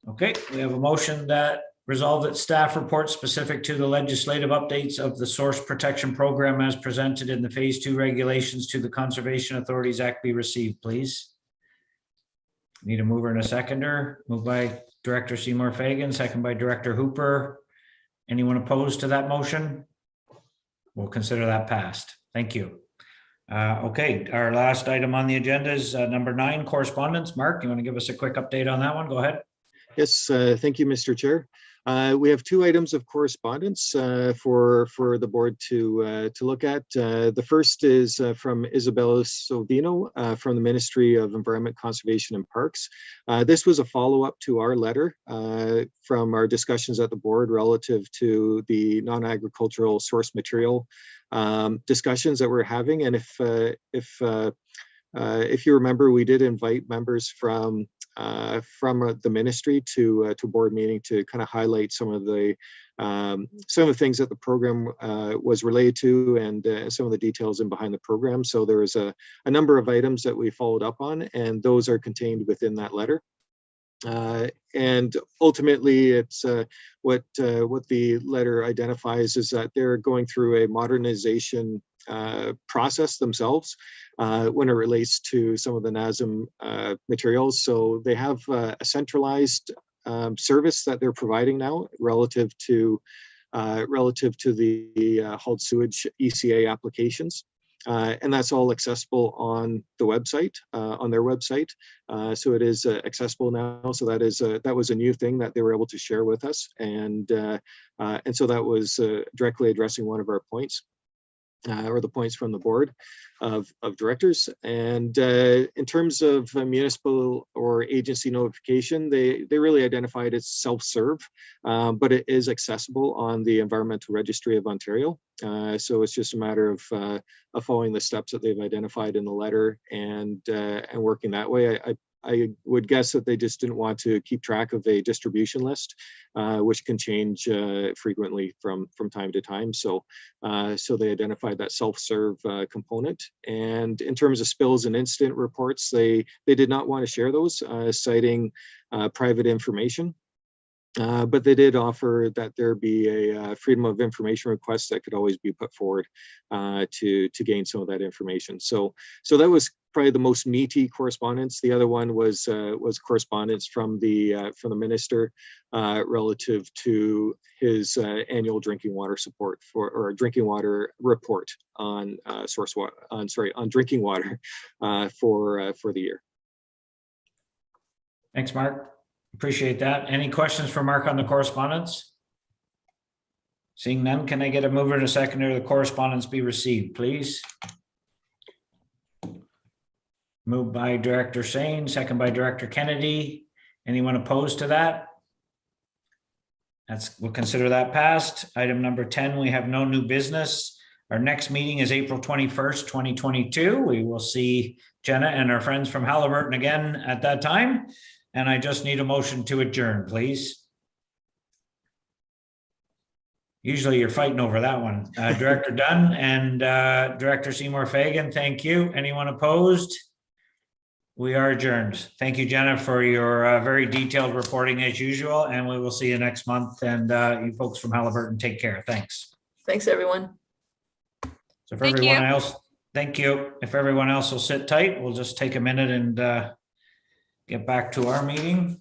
Okay, we have a motion that resolved that staff report specific to the legislative updates of the Source Protection Program as presented in the Phase 2 regulations to the Conservation Authorities Act be received, please. Need a mover and a seconder. Moved by Director Seymour Fagan, second by Director Hooper. Anyone opposed to that motion? We'll consider that passed. Thank you. Okay, our last item on the agenda is number 9, correspondence. Mark, you want to give us a quick update on that one? Go ahead. Yes, thank you, Mr. Chair. We have 2 items of correspondence for the board to look at. The first is from Isabella Sovino from the Ministry of Environment, Conservation and Parks. This was a follow-up to our letter from our discussions at the board relative to the non-agricultural source material discussions that we're having. And if you remember, we did invite members from the ministry to board meeting to kind of highlight some of the things that the program was related to, and some of the details in behind the program. So there was a number of items that we followed up on, and those are contained within that letter. And ultimately, it's what the letter identifies is that they're going through a modernization process themselves when it relates to some of the NASM materials. So they have a centralized service that they're providing now relative to the hauled sewage ECA applications. And that's all accessible on the website, on their website. So it is accessible now. So that was a new thing that they were able to share with us, and so that was directly addressing one of our points. Or the points from the board of directors. And in terms of municipal or agency notification, they really identified as self-serve, but it is accessible on the Environmental Registry of Ontario. So it's just a matter of following the steps that they've identified in the letter and working that way. I would guess that they just didn't want to keep track of a distribution list, which can change frequently from time to time. So, so they identified that self-serve component. And in terms of spills and incident reports, they did not want to share those, citing private information. But they did offer that there be a freedom of information request that could always be put forward to gain some of that information. So that was probably the most meaty correspondence. The other one was correspondence from the minister relative to his annual drinking water support or drinking water report on on drinking water for the year. Thanks, Mark. Appreciate that. Any questions for Mark on the correspondence? Seeing none, can I get a mover and a seconder the correspondence be received, please? Moved by Director Sain, second by Director Kennedy. Anyone opposed to that? We'll consider that passed. Item number 10, we have no new business. Our next meeting is April 21st, 2022. We will see Jenna and our friends from Haliburton again at that time. And I just need a motion to adjourn, please. Usually you're fighting over that one. Director Dunn and Director Seymour Fagan, thank you. Anyone opposed? We are adjourned. Thank you, Jenna, for your very detailed reporting as usual, and we will see you next month. And you folks from Haliburton, take care. Thanks. Thanks, everyone. So for everyone else, thank you. If everyone else will sit tight, we'll just take a minute and get back to our meeting.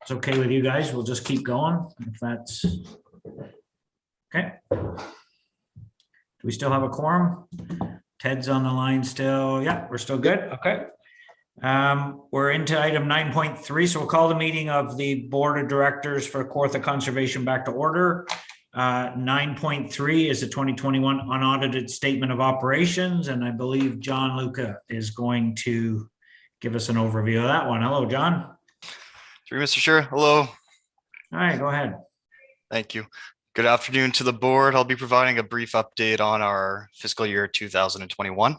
It's okay with you guys. We'll just keep going if that's okay. Do we still have a quorum? Ted's on the line still. Yeah, we're still good. Okay. We're into item 9.3. So we'll call the meeting of the Board of Directors for Kawartha Conservation back to order. 9.3 is the 2021 unaudited statement of operations, and I believe John Luca is going to give us an overview of that one. Hello, John. Through Mr. Chair. Hello. All right, go ahead. Thank you. Good afternoon to the board. I'll be providing a brief update on our fiscal year 2021.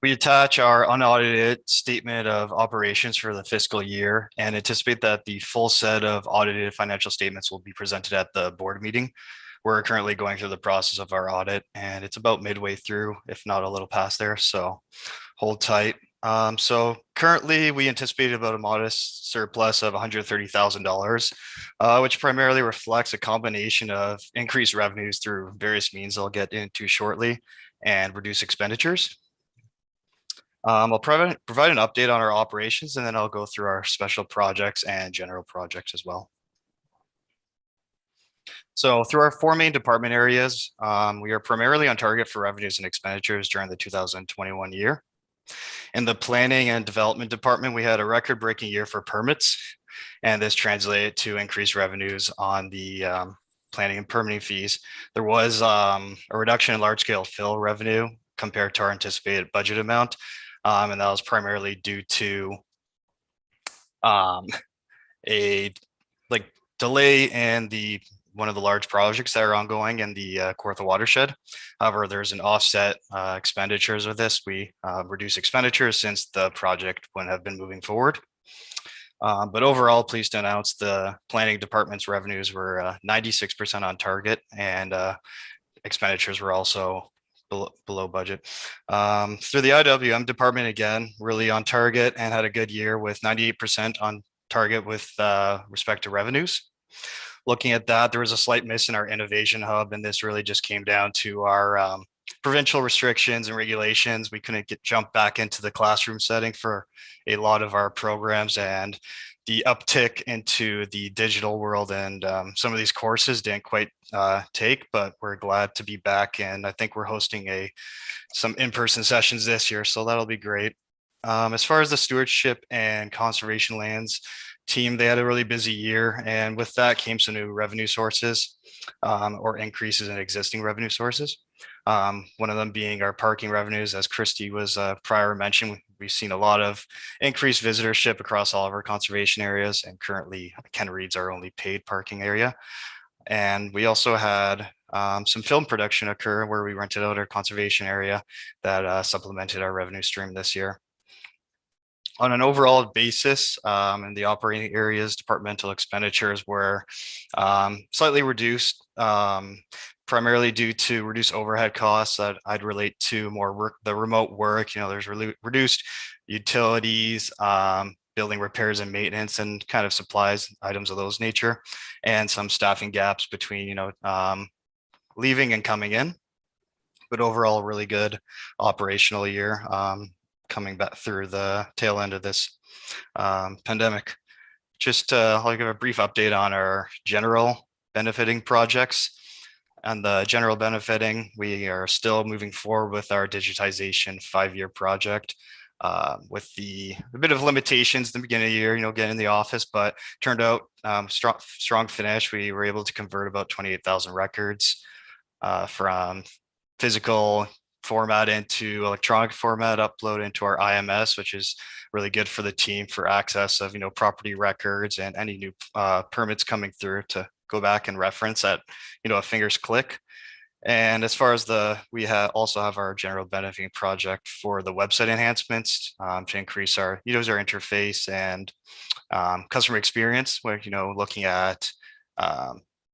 We attach our unaudited statement of operations for the fiscal year and anticipate that the full set of audited financial statements will be presented at the board meeting. We're currently going through the process of our audit and it's about midway through, if not a little past there, so hold tight. So currently we anticipate about a modest surplus of $130,000, which primarily reflects a combination of increased revenues through various means I'll get into shortly and reduce expenditures. I'll provide an update on our operations and then I'll go through our special projects and general projects as well. So through our four main department areas, we are primarily on target for revenues and expenditures during the 2021 year. In the planning and development department, we had a record-breaking year for permits, and this translated to increased revenues on the planning and permitting fees. There was a reduction in large-scale fill revenue compared to our anticipated budget amount, and that was primarily due to a delay in one of the large projects that are ongoing in the Kawartha watershed. However, there's an offset expenditures with this. We reduce expenditures since the project wouldn't have been moving forward. But overall, pleased to announce the planning department's revenues were 96% on target and expenditures were also below budget. Through the IWM department, again, really on target and had a good year with 98% on target with respect to revenues. Looking at that, there was a slight miss in our innovation hub, and this really just came down to our provincial restrictions and regulations. We couldn't jump back into the classroom setting for a lot of our programs, and the uptick into the digital world and some of these courses didn't quite take, but we're glad to be back, and I think we're hosting some in-person sessions this year, so that'll be great. As far as the stewardship and conservation lands team, they had a really busy year, and with that came some new revenue sources or increases in existing revenue sources. One of them being our parking revenues. As Christy was prior mentioned, we've seen a lot of increased visitorship across all of our conservation areas, and currently Ken Reed's our only paid parking area. And we also had some film production occur where we rented out our conservation area that supplemented our revenue stream this year. On an overall basis, in the operating areas, departmental expenditures were slightly reduced, primarily due to reduced overhead costs that I'd relate to more work, the remote work. You know, there's reduced utilities, building repairs and maintenance, and kind of supplies, items of those nature, and some staffing gaps between, you know, leaving and coming in. But overall, really good operational year. Coming back through the tail end of this pandemic. Just I'll give a brief update on our general benefiting projects. And the general benefiting, we are still moving forward with our digitization 5-year project. With a bit of limitations at the beginning of the year, you know, getting in the office, but turned out strong finish. We were able to convert about 28,000 records from physical format into electronic format, upload into our IMS, which is really good for the team for access of, you know, property records and any new permits coming through to go back and reference at, you know, a finger's click. And as far as we also have our general benefiting project for the website enhancements to increase our user interface and customer experience, where, you know, looking at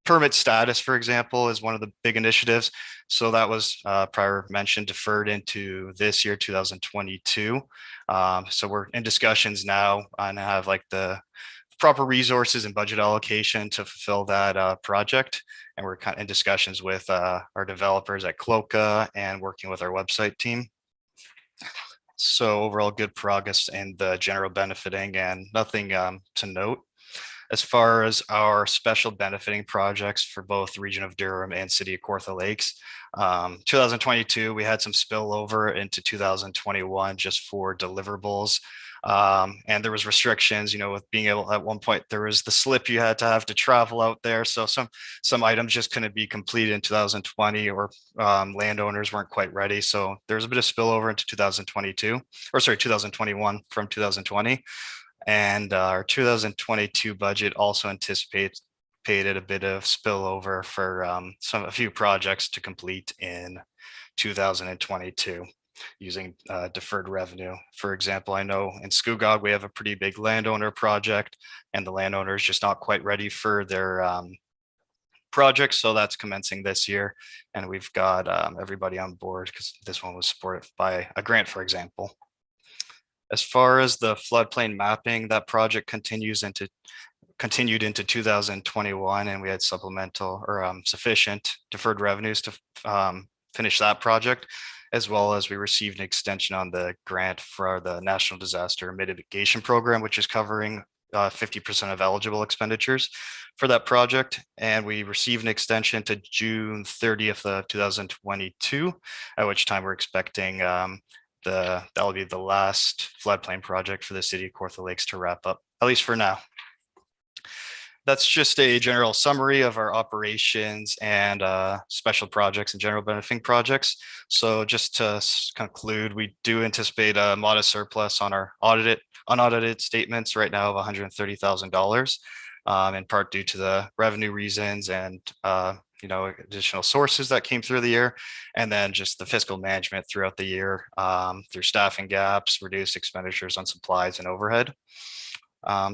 permit status, for example, is one of the big initiatives. So that was prior mentioned, deferred into this year, 2022. So we're in discussions now and have like the proper resources and budget allocation to fulfill that project. And we're kind of in discussions with our developers at Cloca and working with our website team. So overall good progress in the general benefiting and nothing to note. As far as our special benefiting projects for both the region of Durham and city of Kawartha Lakes, 2022, we had some spillover into 2021 just for deliverables. And there was restrictions, you know, with being able, at one point, there was the slip you had to have to travel out there. So some items just couldn't be completed in 2020, or landowners weren't quite ready. So there's a bit of spillover into 2021 from 2020. And our 2022 budget also anticipated a bit of spillover for a few projects to complete in 2022 using deferred revenue. For example, I know in Scugog we have a pretty big landowner project, and the landowner is just not quite ready for their project, so that's commencing this year, and we've got everybody on board because this one was supported by a grant, for example. As far as the floodplain mapping, that project continued into 2021, and we had supplemental or sufficient deferred revenues to finish that project, as well as we received an extension on the grant for the National Disaster Mitigation Program, which is covering 50% of eligible expenditures for that project. And we received an extension to June 30th of 2022, at which time we're expecting that'll be the last floodplain project for the city of Kawartha Lakes to wrap up, at least for now. That's just a general summary of our operations and special projects and general benefiting projects. So just to conclude, we do anticipate a modest surplus on our unaudited statements right now of $130,000, in part due to the revenue reasons and you know, additional sources that came through the year, and then just the fiscal management throughout the year through staffing gaps, reduced expenditures on supplies and overhead.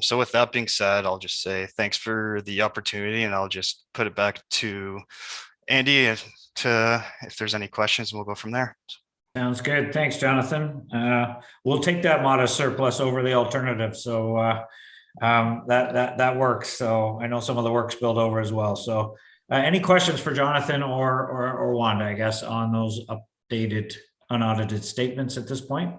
So with that being said, I'll just say thanks for the opportunity, and I'll just put it back to Andy if there's any questions, and we'll go from there. Sounds good. Thanks, Jonathan. We'll take that modest surplus over the alternative. So that works. So I know some of the work spilled over as well. So any questions for Jonathan or Wanda, I guess, on those updated unaudited statements at this point?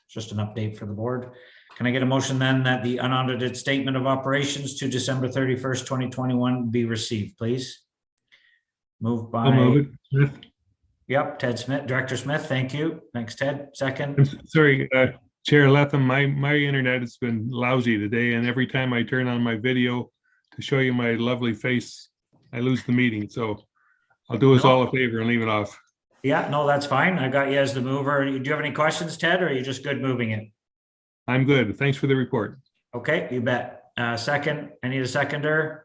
Just an update for the board. Can I get a motion then that the unaudited statement of operations to December 31st, 2021 be received, please? Moved by. I'll move it. Smith. Yep, Ted Smith, Director Smith. Thank you. Thanks, Ted. Second. I'm sorry, Chair Latham, my internet has been lousy today, and every time I turn on my video to show you my lovely face, I lose the meeting. So I'll do us all a favor and leave it off. Yeah, no, that's fine. I got you as the mover. Do you have any questions, Ted, or are you just good moving it? I'm good. Thanks for the report. Okay, you bet. Second, I need a seconder.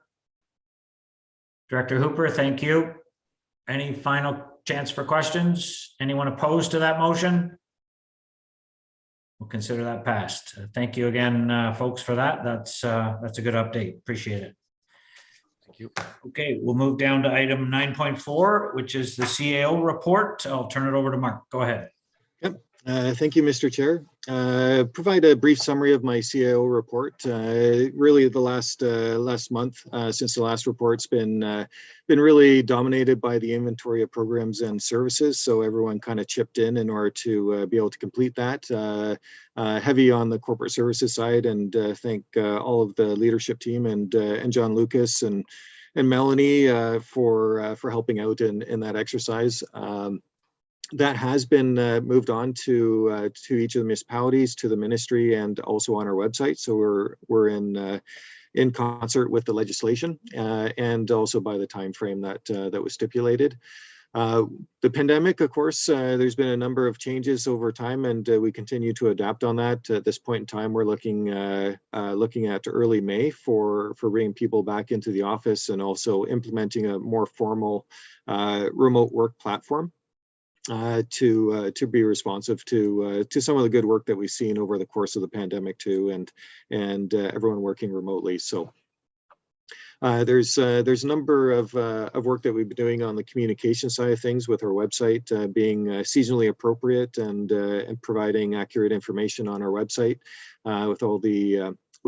Director Hooper, thank you. Any final chance for questions? Anyone opposed to that motion? We'll consider that passed. Thank you again, folks, for that. That's a good update. Appreciate it. Thank you. Okay, we'll move down to item 9.4, which is the CAO report. I'll turn it over to Mark. Go ahead. Yep. Thank you, Mr. Chair. Provide a brief summary of my CIO report. Really, the last month since the last report's been really dominated by the inventory of programs and services. So everyone kind of chipped in order to be able to complete that. Heavy on the corporate services side, and thank all of the leadership team and John Lucas and Melanie for helping out in that exercise. That has been moved on to each of the municipalities, to the ministry, and also on our website. So we're in concert with the legislation and also by the time frame that was stipulated. The pandemic, of course, there's been a number of changes over time, and we continue to adapt on that. At this point in time, we're looking at early May for bringing people back into the office and also implementing a more formal remote work platform. To be responsive to some of the good work that we've seen over the course of the pandemic too, and everyone working remotely. So there's a number of work that we've been doing on the communication side of things with our website being seasonally appropriate and providing accurate information on our website with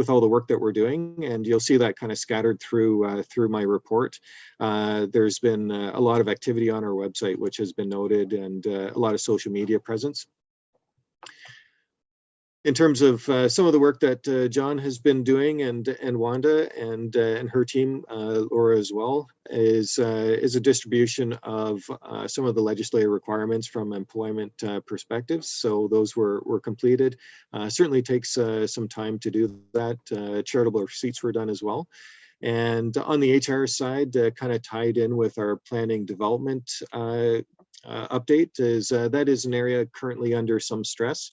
all the work that we're doing, and you'll see that kind of scattered through my report. There's been a lot of activity on our website, which has been noted, and a lot of social media presence. In terms of some of the work that John has been doing, and Wanda and her team, Laura as well, is a distribution of some of the legislative requirements from employment perspectives. So those were completed. Certainly takes some time to do that. Charitable receipts were done as well. And on the HR side, kind of tied in with our planning development update, is that is an area currently under some stress.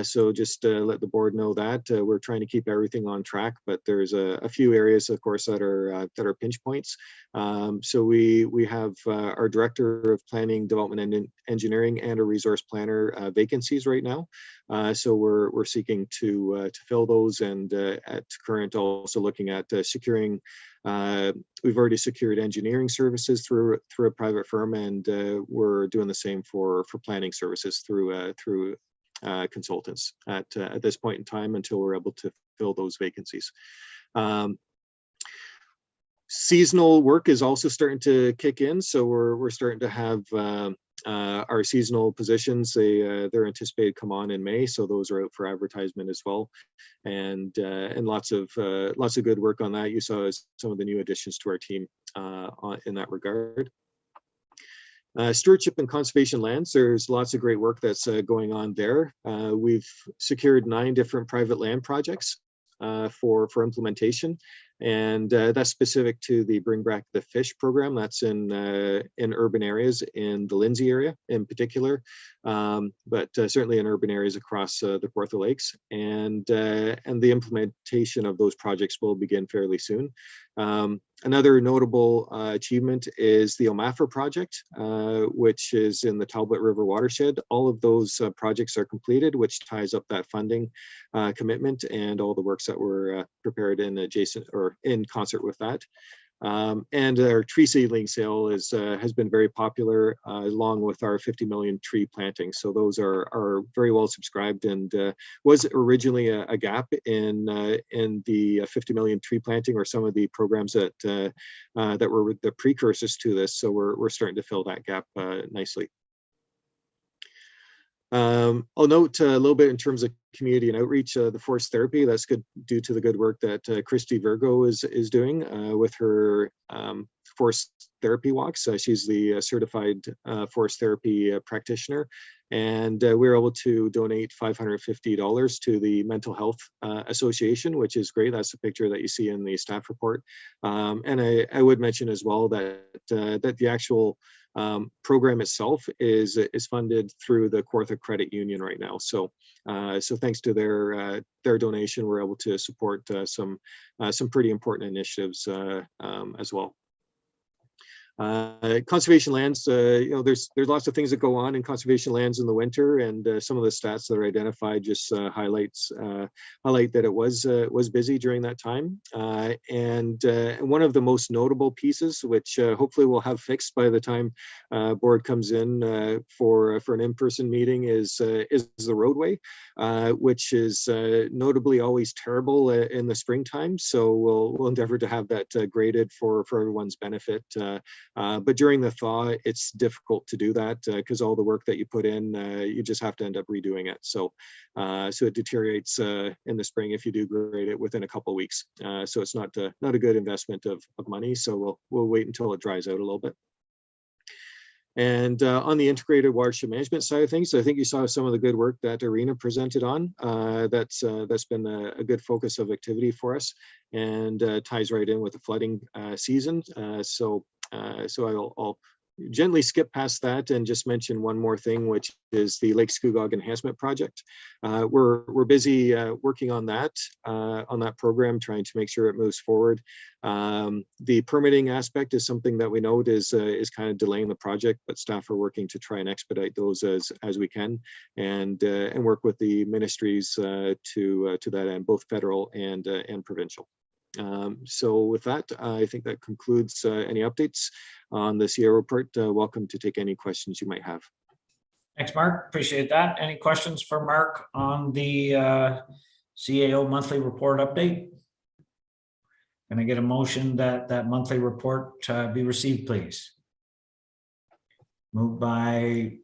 So just let the board know that we're trying to keep everything on track, but there's a few areas, of course, that are pinch points. So we have our director of planning, development, and engineering, and a resource planner vacancies right now. So we're seeking to fill those, and at current also looking at securing. We've already secured engineering services through a private firm, and we're doing the same for planning services through consultants at this point in time until we're able to fill those vacancies. Seasonal work is also starting to kick in, so we're starting to have our seasonal positions. They're anticipated to come on in May, so those are out for advertisement as well, and lots of good work on that. You saw some of the new additions to our team in that regard. Stewardship and conservation lands, there's lots of great work that's going on there. We've secured 9 different private land projects for implementation, and that's specific to the Bring Back the Fish program. That's in urban areas in the Lindsay area in particular, but certainly in urban areas across the Kawartha Lakes, and the implementation of those projects will begin fairly soon. Another notable achievement is the OMAFRA project, which is in the Talbot River Watershed. All of those projects are completed, which ties up that funding commitment and all the works that were prepared in adjacent or in concert with that. And our tree seedling sale has been very popular, along with our 50 million tree planting. So those are very well subscribed, and was originally a gap in the 50 million tree planting, or some of the programs that were the precursors to this. So we're starting to fill that gap nicely. I'll note a little bit in terms of community and outreach, the forest therapy, that's good due to the good work that Christy Virgo is doing with her forest therapy walks. She's the certified forest therapy practitioner, and we were able to donate $550 to the Mental Health Association, which is great. That's the picture that you see in the staff report. And I would mention as well that the actual program itself is funded through the Kawartha Credit Union right now. So thanks to their donation, we're able to support some pretty important initiatives as well. Conservation lands, there's lots of things that go on in conservation lands in the winter, and some of the stats that are identified just highlight that it was busy during that time. And one of the most notable pieces, which hopefully we'll have fixed by the time board comes in for an in-person meeting, is the roadway, which is notably always terrible in the springtime. So we'll endeavor to have that graded for everyone's benefit. But during the thaw, it's difficult to do that because all the work that you put in, you just have to end up redoing it. So it deteriorates in the spring if you do grade it within a couple of weeks. So it's not a good investment of money. So we'll wait until it dries out a little bit. And on the integrated watershed management side of things, I think you saw some of the good work that Irina presented on. That's been a good focus of activity for us, and ties right in with the flooding season. So I'll gently skip past that and just mention one more thing, which is the Lake Scugog Enhancement Project. We're busy working on that program, trying to make sure it moves forward. The permitting aspect is something that we note is kind of delaying the project, but staff are working to try and expedite those as we can, and work with the ministries to that end, both federal and provincial. So with that, I think that concludes any updates on the Cio report. Welcome to take any questions you might have. Thanks, Mark. Appreciate that. Any questions for Mark on the CAO monthly report update? Can I get a motion that monthly report be received, please? Moved by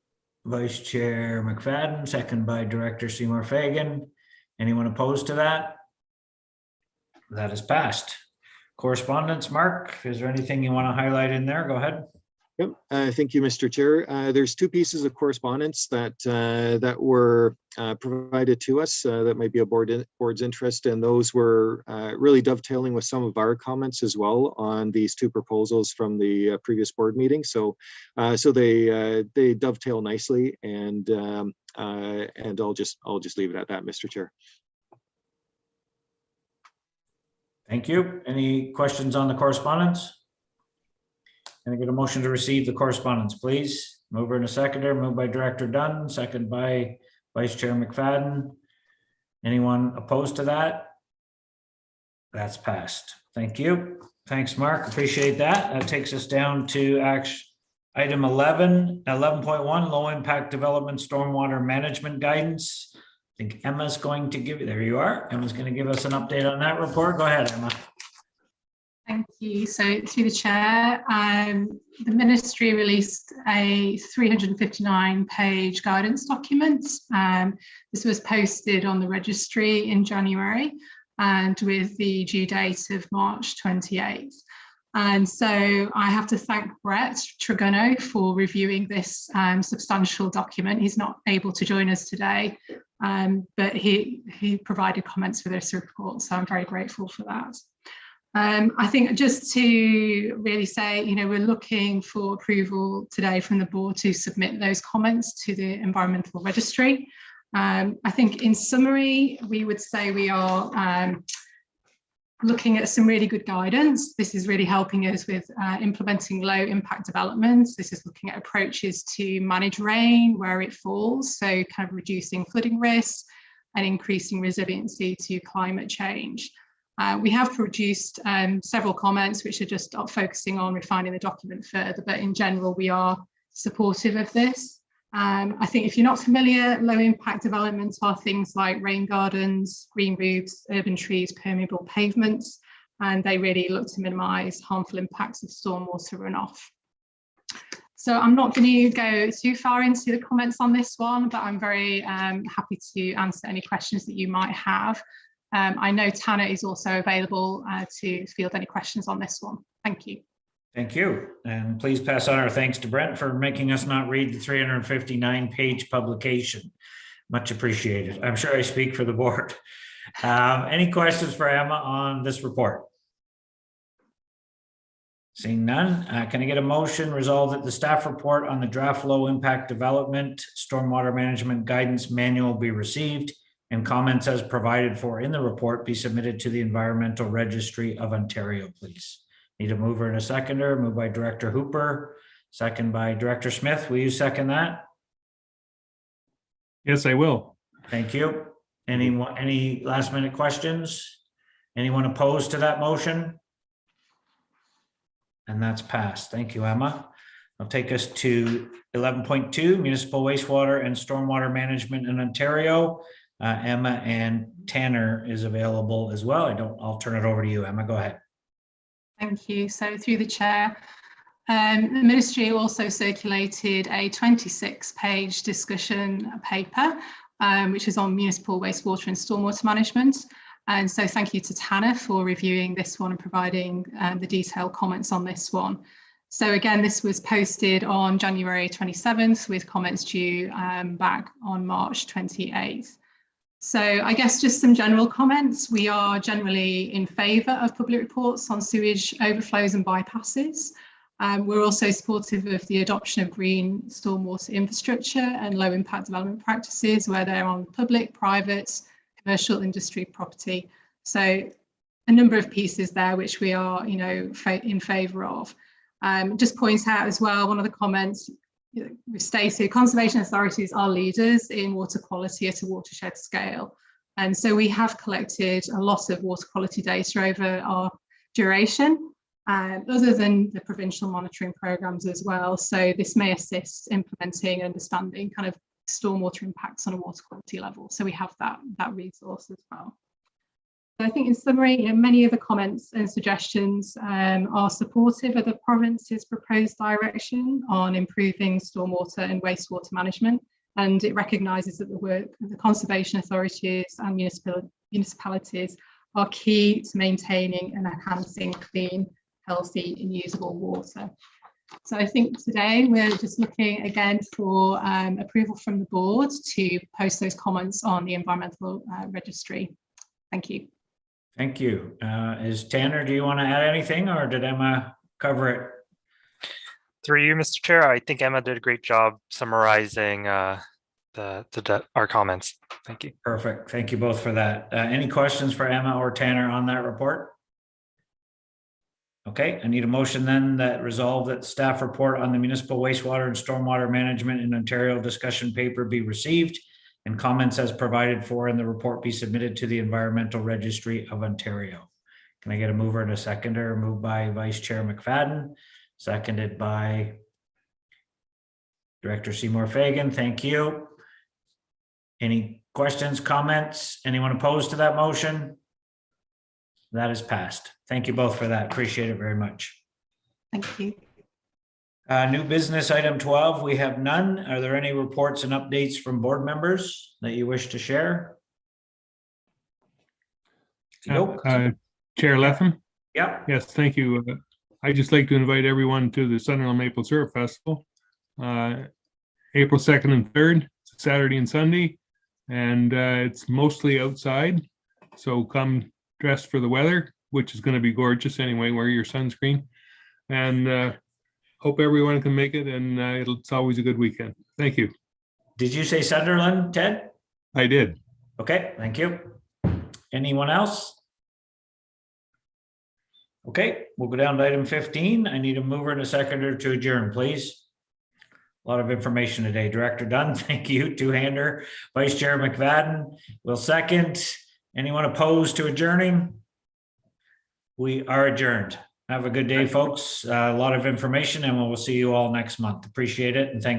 Vice Chair McFadden, second by Director Seymour Fagan. Anyone opposed to that? That is passed. Correspondence, Mark, is there anything you want to highlight in there? Go ahead. Yep. Thank you, Mr. Chair. There's two pieces of correspondence that were provided to us that might be a board's interest, and those were really dovetailing with some of our comments as well on these two proposals from the previous board meeting. So they dovetail nicely, and I'll just leave it at that, Mr. Chair. Thank you. Any questions on the correspondence? Can I get a motion to receive the correspondence, please? Mover and a seconder, moved by Director Dunn, second by Vice Chair McFadden. Anyone opposed to that? That's passed. Thank you. Thanks, Mark. Appreciate that. That takes us down to item 11.1, low impact development stormwater management guidance. I think Emma's going to give you, there you are. Emma's going to give us an update on that report. Go ahead, Emma. Thank you. So through the chair, the ministry released a 359-page guidance document. This was posted on the registry in January and with the due date of March 28th. And so I have to thank Brett Tregono for reviewing this substantial document. He's not able to join us today, but he provided comments for this report, so I'm very grateful for that. I think just to really say, we're looking for approval today from the board to submit those comments to the environmental registry. I think in summary, we would say we are looking at some really good guidance. This is really helping us with implementing low impact developments. This is looking at approaches to manage rain where it falls, so kind of reducing flooding risks and increasing resiliency to climate change. We have produced several comments which are just focusing on refining the document further, but in general we are supportive of this. I think if you're not familiar, low impact developments are things like rain gardens, green roofs, urban trees, permeable pavements, and they really look to minimise harmful impacts of stormwater runoff. So I'm not going to go too far into the comments on this one, but I'm very happy to answer any questions that you might have. I know Tanner is also available to field any questions on this one. Thank you. Thank you. And please pass on our thanks to Brent for making us not read the 359-page publication. Much appreciated. I'm sure I speak for the board. Any questions for Emma on this report? Seeing none, can I get a motion resolved that the staff report on the draft low impact development stormwater management guidance manual be received and comments as provided for in the report be submitted to the Environmental Registry of Ontario, please? Need a mover and a seconder, moved by Director Hooper, second by Director Smith. Will you second that? Yes, I will. Thank you. Any last minute questions? Anyone opposed to that motion? And that's passed. Thank you, Emma. I'll take us to 11.2, municipal wastewater and stormwater management in Ontario. Emma and Tanner is available as well. I'll turn it over to you, Emma. Go ahead. Thank you. So through the chair, the ministry also circulated a 26-page discussion paper, which is on municipal wastewater and stormwater management. And so thank you to Tanner for reviewing this one and providing the detailed comments on this one. So again, this was posted on January 27th with comments due back on March 28th. So I guess just some general comments. We are generally in favour of public reports on sewage overflows and bypasses. We're also supportive of the adoption of green stormwater infrastructure and low impact development practices where they're on public, private, commercial, industry property. So a number of pieces there which we are, in favour of. Just point out as well, one of the comments we've stated, conservation authorities are leaders in water quality at a watershed scale. And so we have collected a lot of water quality data over our duration, other than the provincial monitoring programs as well. So this may assist implementing and understanding kind of stormwater impacts on a water quality level. So we have that resource as well. So I think in summary, many of the comments and suggestions are supportive of the province's proposed direction on improving stormwater and wastewater management. And it recognises that the work of the conservation authorities and municipalities are key to maintaining and enhancing clean, healthy and usable water. So I think today we're just looking again for approval from the board to post those comments on the environmental registry. Thank you. Thank you. Is Tanner, do you want to add anything or did Emma cover it? Through you, Mr. Chair, I think Emma did a great job summarizing our comments. Thank you. Perfect. Thank you both for that. Any questions for Emma or Tanner on that report? Okay, I need a motion then that resolve that staff report on the municipal wastewater and stormwater management in Ontario discussion paper be received and comments as provided for in the report be submitted to the Environmental Registry of Ontario. Can I get a mover and a seconder? Moved by Vice Chair McFadden, seconded by Director Seymour Fagan. Thank you. Any questions, comments? Anyone opposed to that motion? That is passed. Thank you both for that. Appreciate it very much. Thank you. New business item 12, we have none. Are there any reports and updates from board members that you wish to share? Nope. Chair Letham? Yeah. Yes, thank you. I'd just like to invite everyone to the Sunderland Maple Syrup Festival, April 2nd and 3rd, Saturday and Sunday, and it's mostly outside. So come dressed for the weather, which is going to be gorgeous anyway. Wear your sunscreen, and hope everyone can make it. And it's always a good weekend. Thank you. Did you say Sunderland, Ted? I did. Okay, thank you. Anyone else? Okay, we'll go down to item 15. I need a mover and a seconder to adjourn, please. A lot of information today. Director Dunn, thank you. Two-hander. Vice Chair McFadden will second. Anyone opposed to adjourning? We are adjourned. Have a good day, folks. A lot of information, and we'll see you all next month. Appreciate it, and thanks.